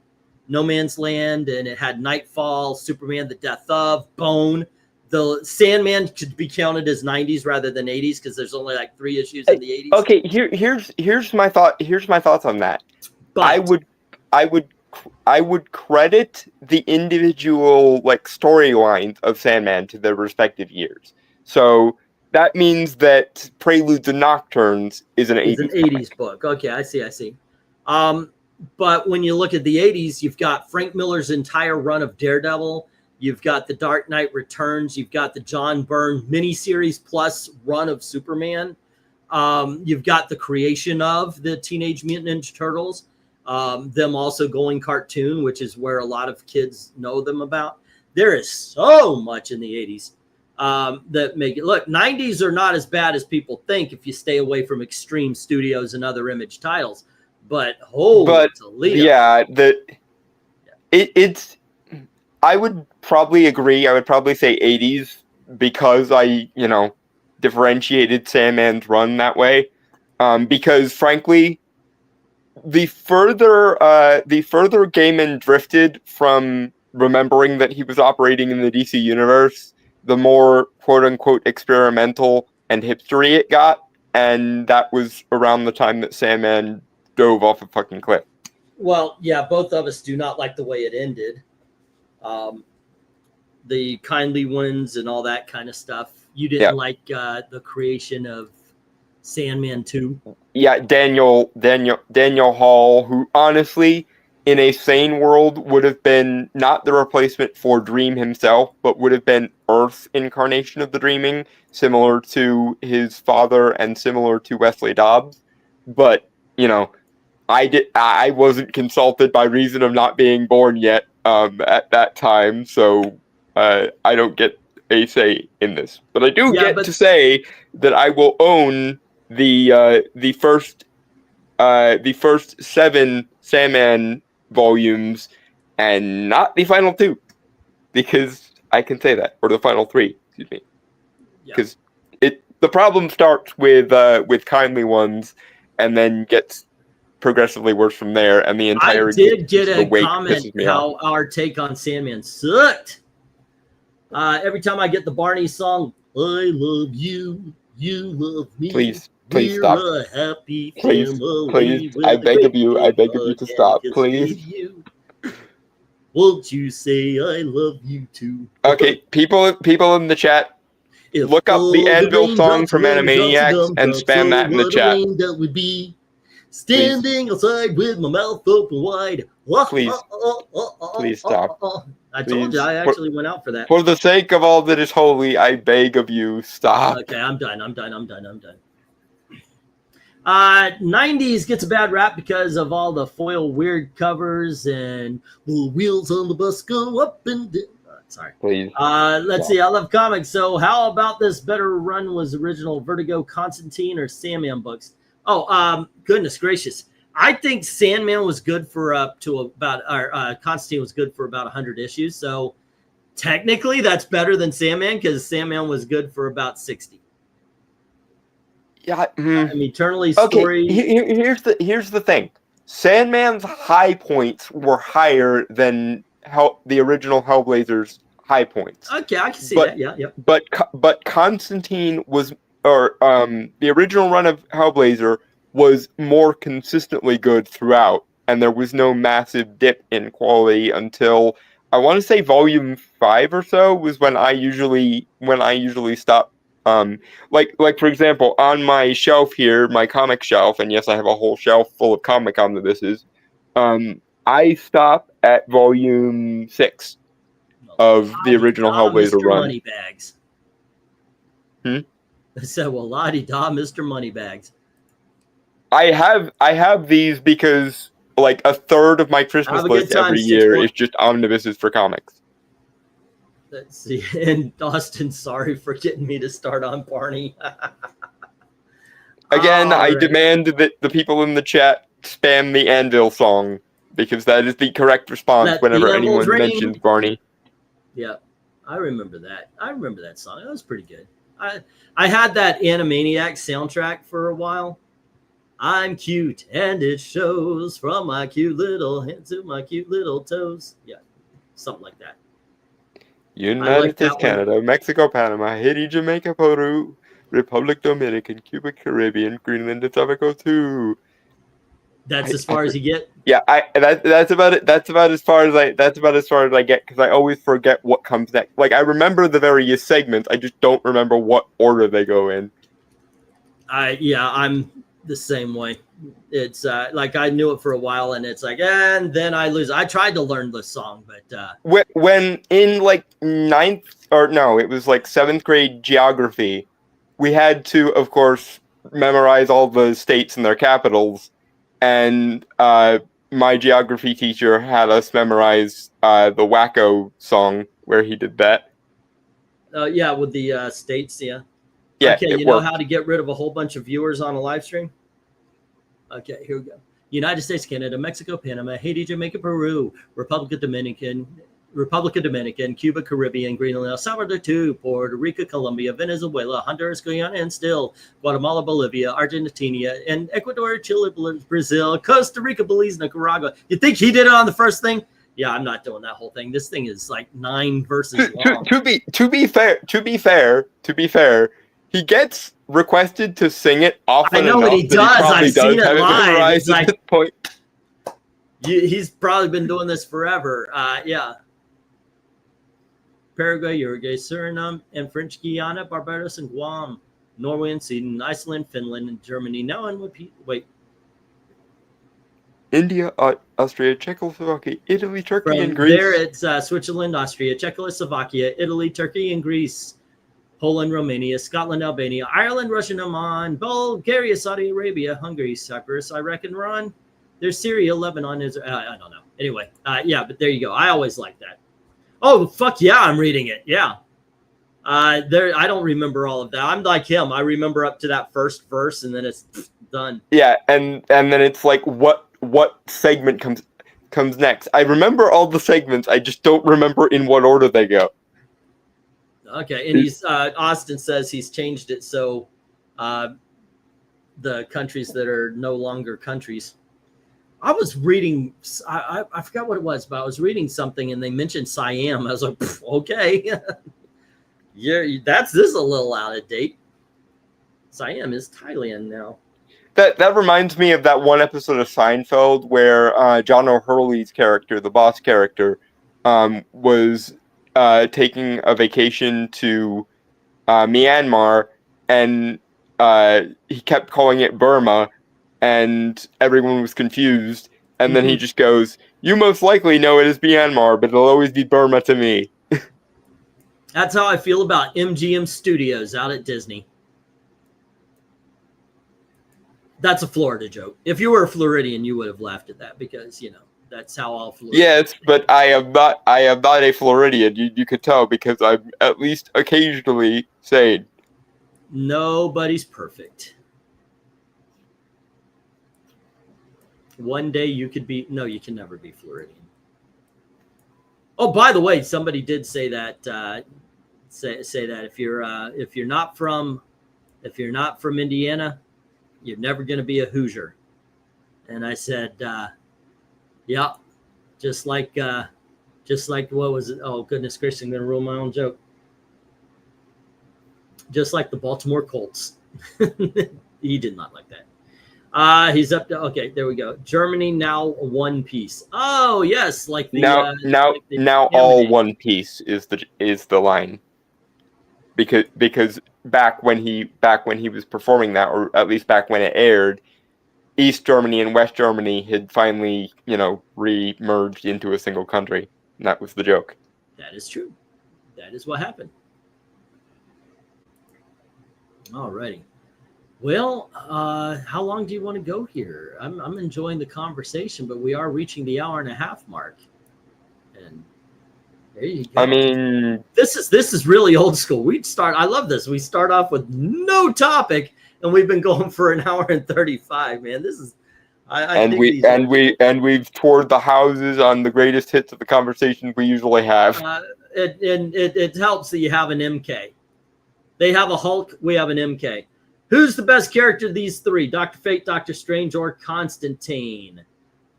No Man's Land, and it had Nightfall, Superman, The Death of, Bone. The Sandman could be counted as 90s rather than 80s because there's only like 3 issues in the 80s. Okay, here's my thought. Here's my thoughts on that. But I would credit the individual like storylines of Sandman to their respective years. So that means that Preludes and Nocturnes is an 80s book. Okay, I see. But when you look at the 80s, you've got Frank Miller's entire run of Daredevil. You've got the Dark Knight Returns. You've got the John Byrne miniseries plus run of Superman. You've got the creation of the Teenage Mutant Ninja Turtles. Them also going cartoon, which is where a lot of kids know them about. There is so much in the 80s that make it look. 90s are not as bad as people think if you stay away from Extreme Studios and other Image titles. But Toledo. Yeah, it's. I would probably agree. I would probably say 80s because I differentiated Sandman's run that way. Because frankly, the further Gaiman drifted from remembering that he was operating in the DC universe, the more quote unquote experimental and hipstery it got, and that was around the time that Sandman dove off a fucking cliff. Well, yeah, both of us do not like the way it ended. The Kindly Ones and all that kind of stuff. You didn't like the creation of Sandman 2? Yeah, Daniel Hall, who honestly, in a sane world, would have been not the replacement for Dream himself, but would have been Earth's incarnation of the Dreaming, similar to his father and similar to Wesley Dobbs. But, I wasn't consulted by reason of not being born yet at that time, so I don't get a say in this. But I do get to say that I will own the first 7 Sandman volumes and not the final 2, because I can say that, or the final 3, excuse me, because the problem starts with Kindly Ones and then gets progressively worse from there, and the entire. I did get a comment how our take on Sandman sucked. Every time I get the Barney song, I love you, you love me. Please we're stop. A happy please, family. I beg of you to stop, please. Won't you say I love you too? Okay, people in the chat, look up the Anvil song from Animaniacs and spam that in the chat. That would be standing outside with my mouth open wide. Please stop. I told you I actually went out for that. For the sake of all that is holy, I beg of you, stop. Okay, I'm done. 90s gets a bad rap because of all the foil weird covers and the wheels on the bus go up and down. Sorry. Please. Let's see. I love comics. So how about this better run was original Vertigo, Constantine, or Sandman books? Oh, goodness gracious. I think Sandman was good for up to about, or Constantine was good for about 100 issues. So technically that's better than Sandman because Sandman was good for about 60. Yeah. Eternally story. Okay, here's the thing. Sandman's high points were higher than the original Hellblazer's high points. Okay, I can see that. Yeah, yeah. But Constantine was, or the original run of Hellblazer was more consistently good throughout, and there was no massive dip in quality until I want to say volume 5 or so was when I usually stop. Like for example, on my shelf here, my comic shelf, and yes, I have a whole shelf full of comic omnibuses. I stop at volume 6 of the original Hellblazer Mr. run. Moneybags. I said, well, la-di-da, Mr. Moneybags. I have these because like a third of my Christmas list every year is just omnibuses for comics. Let's see. And Austin, sorry for getting me to start on Barney. Again, I demand that the people in the chat spam the Anvil song because that is the correct response whenever anyone mentions Barney. Yeah, I remember that. I remember that song. That was pretty good. I had that Animaniacs soundtrack for a while. I'm cute and it shows from my cute little hands to my cute little toes. Yeah, something like that. United States, Canada, Mexico, Panama, Haiti, Jamaica, Peru, Republic Dominican, Cuba, Caribbean, Greenland, and Tobago too. That's as far as you get. Yeah, that's about it. That's about as far as I get because I always forget what comes next. Like I remember the various segments, I just don't remember what order they go in. Yeah, I'm the same way. It's like I knew it for a while, and it's like, and then I lose. I tried to learn the song, but when in like 7th grade geography, we had to, of course, memorize all the states and their capitals, and my geography teacher had us memorize the Wacko song where he did that. Yeah, with the states, yeah. Yeah. Okay, you know how to get rid of a whole bunch of viewers on a live stream? Okay, here we go. United States, Canada, Mexico, Panama, Haiti, Jamaica, Peru, Republic of Dominican, Cuba, Caribbean, Greenland, El Salvador, too, Puerto Rico, Colombia, Venezuela, Honduras, Guyana, and still Guatemala, Bolivia, Argentina, and Ecuador, Chile, Brazil, Costa Rica, Belize, Nicaragua. You think he did it on the first thing? Yeah, I'm not doing that whole thing. This thing is like 9 verses long. To be fair, he gets requested to sing it often. I know what he does. I've seen it live. It's like, at this point. He's probably been doing this forever. Yeah. Paraguay, Uruguay, Suriname, and French Guiana, Barbados, and Guam, Norway and Sweden, Iceland, Finland, and Germany. Now on wait. India, Austria, Czechoslovakia, Italy, Turkey, and Greece. There it's Switzerland, Austria, Czechoslovakia, Italy, Turkey, and Greece, Poland, Romania, Scotland, Albania, Ireland, Russia, Oman, Bulgaria, Saudi Arabia, Hungary, Cyprus, Iraq, and Iran. There's Syria, Lebanon, Israel. I don't know. Anyway, yeah, but there you go. I always like that. Oh, fuck yeah, I'm reading it. Yeah. I don't remember all of that. I'm like him. I remember up to that first verse, and then it's done. Yeah, and then it's like what segment comes next. I remember all the segments. I just don't remember in what order they go. Okay, and he's Austin says he's changed it so the countries that are no longer countries. I was reading, I forgot what it was, but I was reading something and they mentioned Siam. I was like, okay, yeah, this is a little out of date. Siam is Thailand now. That reminds me of that one episode of Seinfeld where John O'Hurley's character, the boss character, was taking a vacation to Myanmar, and he kept calling it Burma, and everyone was confused. And then he just goes, "You most likely know it as Myanmar, but it'll always be Burma to me." That's how I feel about MGM Studios out at Disney. That's a Florida joke. If you were a Floridian, you would have laughed at that because, you know, that's how all Floridians. Yes, but I am not a Floridian. You could tell because I'm at least occasionally sane. Nobody's perfect. One day you could be, no, you can never be Floridian. Oh, by the way, somebody did say that, say that if you're not from Indiana, you're never going to be a Hoosier. And I said, yeah, just like what was it? Oh, goodness gracious, I'm going to ruin my own joke. Just like the Baltimore Colts. He did not like that. He's up to, okay, there we go. Germany now one piece. Oh, yes, like the now all one piece is the line. Because back when he was performing that, or at least back when it aired, East Germany and West Germany had finally, you know, re-merged into a single country. And that was the joke. That is true. That is what happened. Alrighty. Well, how long do you want to go here? I'm enjoying the conversation, but we are reaching the hour-and-a-half mark. And there you go. I mean, this is really old school. I love this. We start off with no topic, and we've been going for an hour and 35. Man, this is. We've toured the houses on the greatest hits of the conversation we usually have. It helps that you have an MK. They have a Hulk. We have an MK. Who's the best character of these three? Dr. Fate, Dr. Strange, or Constantine?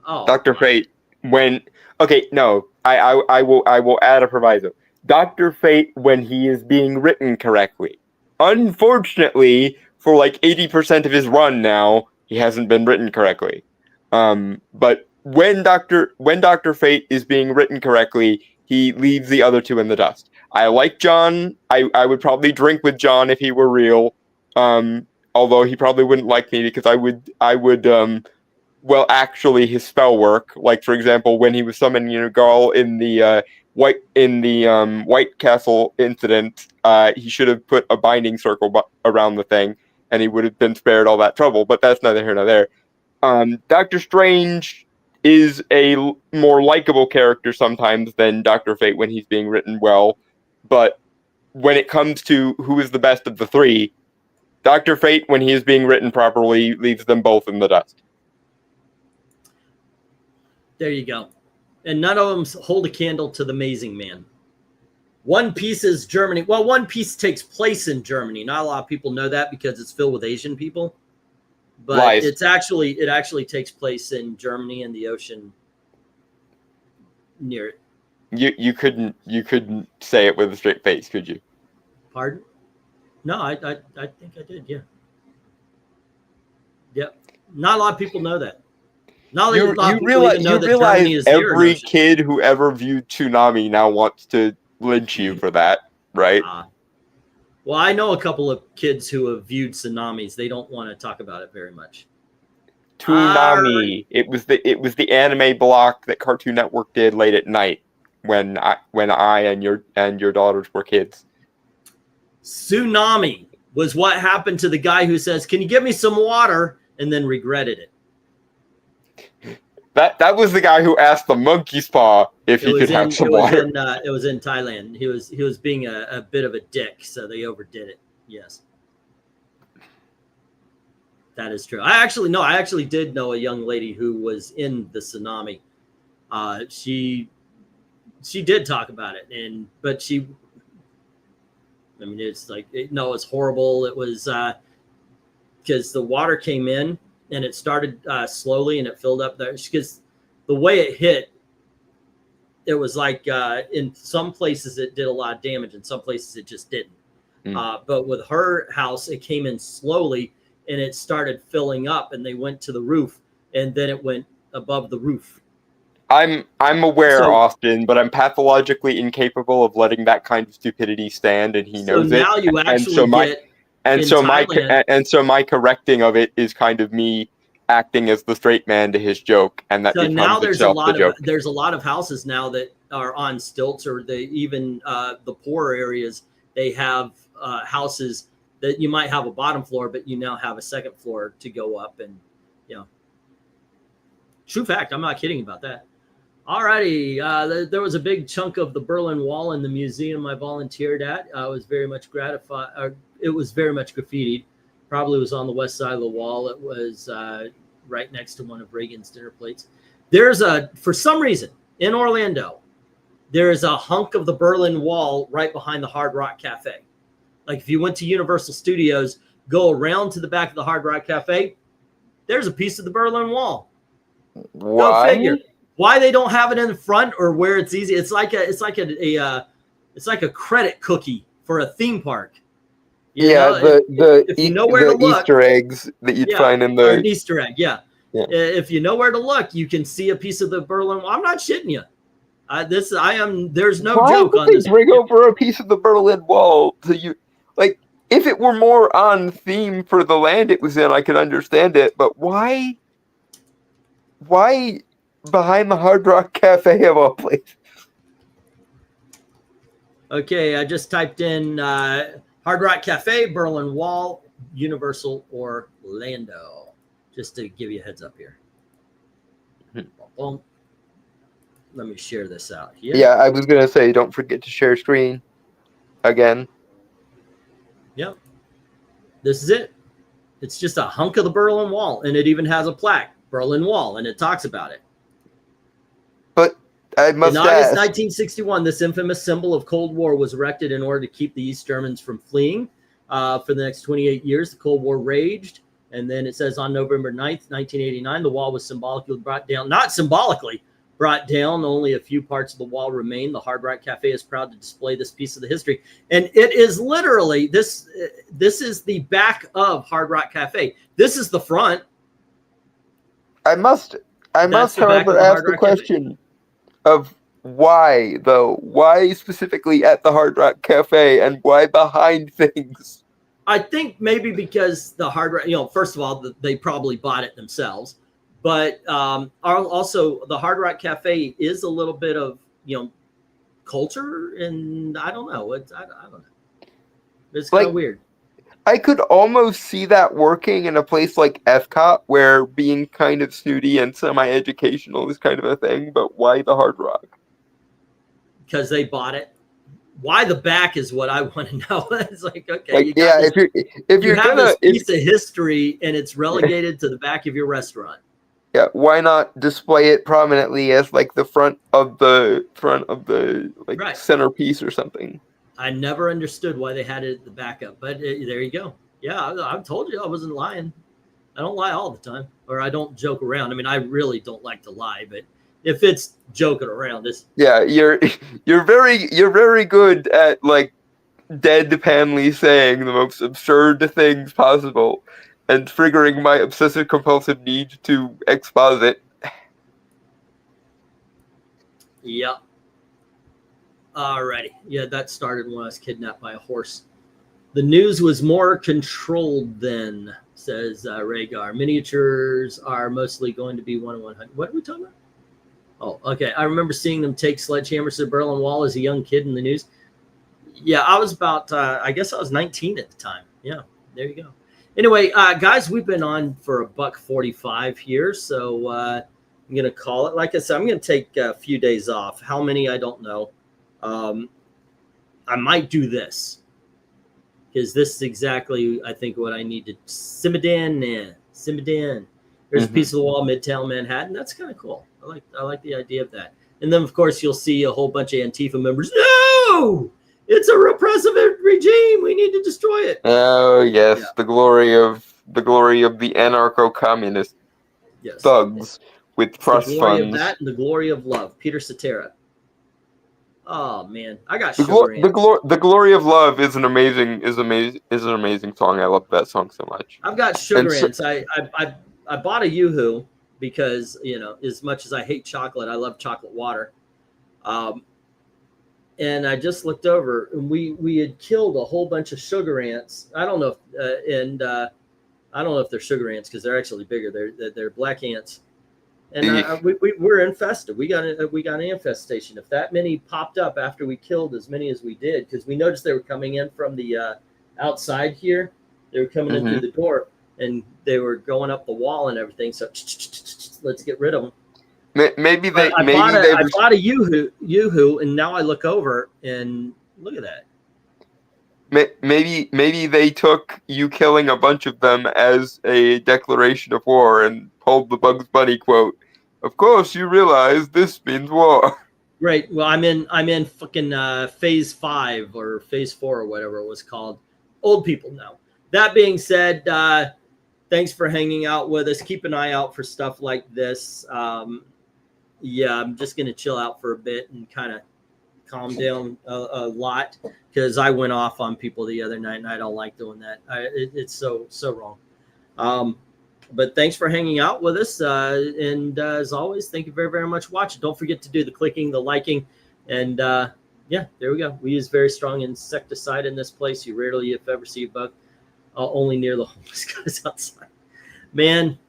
Oh, Dr. Fate. Okay, no, I will add a proviso. Dr. Fate when he is being written correctly. Unfortunately, for like 80% of his run now, he hasn't been written correctly. But when Dr. Fate is being written correctly, he leaves the other two in the dust. I like John. I would probably drink with John if he were real. Although he probably wouldn't like me because I would well, actually, his spell work. Like, for example, when he was summoning a girl in the White Castle incident, he should have put a binding circle around the thing, and he would have been spared all that trouble. But that's neither here nor there. Doctor Strange is a more likable character sometimes than Dr. Fate when he's being written well. But when it comes to who is the best of the three, Dr. Fate, when he is being written properly, leaves them both in the dust. There you go. And none of them hold a candle to the Amazing Man. One Piece is Germany. Well, One Piece takes place in Germany. Not a lot of people know that because it's filled with Asian people. But Lies. it actually takes place in Germany and the ocean near it. You couldn't say it with a straight face, could you? Pardon? No, I think I did, yeah. Yep. Not a lot of people know that. You realize every kid who ever viewed Tsunami now wants to lynch you for that, right? Well, I know a couple of kids who have viewed tsunamis. They don't want to talk about it very much. Toonami. It was the anime block that Cartoon Network did late at night when I and your daughters were kids. Tsunami was what happened to the guy who says, "Can you give me some water?" and then regretted it. That was the guy who asked the monkey's paw if he could have some water. It was in Thailand. He was being a bit of a dick, so they overdid it. Yes. That is true. I actually did know a young lady who was in the tsunami. She did talk about it, it's like, it's horrible. It was because the water came in and it started slowly and it filled up there. Because the way it hit, it was like in some places it did a lot of damage, in some places it just didn't. But with her house, it came in slowly and it started filling up, and they went to the roof, and then it went above the roof. I'm aware, Austin, but I'm pathologically incapable of letting that kind of stupidity stand, and he knows it. Now you actually so my correcting of it is kind of me acting as the straight man to his joke, and that so becomes now there's a lot of houses now that are on stilts, or they even the poorer areas, they have houses that you might have a bottom floor, but you now have a second floor to go up, and true fact. I'm not kidding about that. Alrighty, there was a big chunk of the Berlin Wall in the museum I volunteered at. I was very much gratified. It was very much graffitied. Probably was on the west side of the wall. It was right next to one of Reagan's dinner plates. There's for some reason in Orlando, there is a hunk of the Berlin Wall right behind the Hard Rock Cafe. Like if you went to Universal Studios, go around to the back of the Hard Rock Cafe, there's a piece of the Berlin Wall. Why? Go figure. Why they don't have it in the front or where it's easy? It's like a credit cookie for a theme park. If you know where to look, Easter eggs that you'd find in the an Easter egg. Yeah. If you know where to look, you can see a piece of the Berlin Wall. I'm not shitting you. There's no joke on this. Bring over a piece of the Berlin Wall to you. Like, if it were more on theme for the land it was in, I could understand it. But why behind the Hard Rock Cafe of all places? Okay, I just typed in Hard Rock Cafe, Berlin Wall, Universal Orlando, just to give you a heads up here. Well, let me share this out here. Yeah, I was gonna say, don't forget to share screen again. Yep, this is it. It's just a hunk of the Berlin Wall, and it even has a plaque, Berlin Wall, and it talks about it. But I must in August ask, 1961, this infamous symbol of Cold War was erected in order to keep the East Germans from fleeing. For the next 28 years, the Cold War raged. And then it says on November 9th, 1989, the wall was symbolically brought down. Not symbolically brought down. Only a few parts of the wall remain. The Hard Rock Cafe is proud to display this piece of the history. And it is literally, this is the back of Hard Rock Cafe. This is the front. I must, however, ask the question of why, though? Why specifically at the Hard Rock Cafe, and why behind things? I think maybe because the Hard Rock, first of all, they probably bought it themselves. But also, the Hard Rock Cafe is a little bit of, culture, and I don't know. I don't know. It's kind of weird. I could almost see that working in a place like Epcot, where being kind of snooty and semi-educational is kind of a thing, but why the Hard Rock? Because they bought it. Why the back is what I want to know. It's like, okay, like, if you're have this piece of history and it's relegated to the back of your restaurant. Yeah, why not display it prominently as like the front of the centerpiece or something? I never understood why they had it at the backup, but there you go. Yeah, I've told you I wasn't lying. I don't lie all the time, or I don't joke around. I mean, I really don't like to lie, but if it's joking around, you're very good at like deadpanly saying the most absurd things possible and triggering my obsessive compulsive need to exposit. Yep. Alrighty. Yeah, that started when I was kidnapped by a horse. The news was more controlled then, says Rhaegar. Miniatures are mostly going to be 1 in 100. What are we talking about? Oh, okay. I remember seeing them take sledgehammers to the Berlin Wall as a young kid in the news. Yeah, I was about, I guess I was 19 at the time. Yeah, there you go. Anyway, guys, we've been on for $1:45 here, so I'm going to call it. Like I said, I'm going to take a few days off. How many, I don't know. I might do this because this is exactly, I think, what I need to simmer down. There's a piece of the wall, Midtown Manhattan. That's kind of cool. I like the idea of that. And then, of course, you'll see a whole bunch of Antifa members. No, it's a repressive regime. We need to destroy it. Oh yes, yeah. the glory of the anarcho-communist thugs with trust funds. The glory of that and the glory of love. Peter Cetera. Oh man, I got the glory of love is an amazing song. I love that song so much. I've got sugar ants. I bought a Yoo-hoo because as much as I hate chocolate, I love chocolate water. And I just looked over, and we had killed a whole bunch of sugar ants. I don't know if I don't know if they're sugar ants because they're actually bigger. They're black ants. And we're infested. We got an infestation. If that many popped up after we killed as many as we did, because we noticed they were coming in from the outside here. They were coming in through the door, and they were going up the wall and everything. So let's get rid of them. Maybe they. I bought a Yoo-hoo, and now I look over and look at that. Maybe they took you killing a bunch of them as a declaration of war and pulled the Bugs Bunny quote. Of course, you realize this means war. Right. Well, I'm in fucking phase 5 or phase 4 or whatever it was called. Old people now. That being said, thanks for hanging out with us. Keep an eye out for stuff like this. Yeah, I'm just gonna chill out for a bit and kind of calm down a lot because I went off on people the other night and I don't like doing that. It's so wrong. But thanks for hanging out with us. And as always, thank you very, very much for watching. Don't forget to do the clicking, the liking, and yeah, there we go. We use very strong insecticide in this place. You rarely, if ever, see a bug. Only near the homeless guys outside. Man,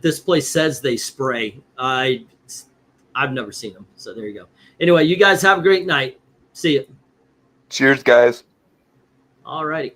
this place says they spray. I've never seen them. So there you go. Anyway, you guys have a great night. See you. Cheers, guys. All righty.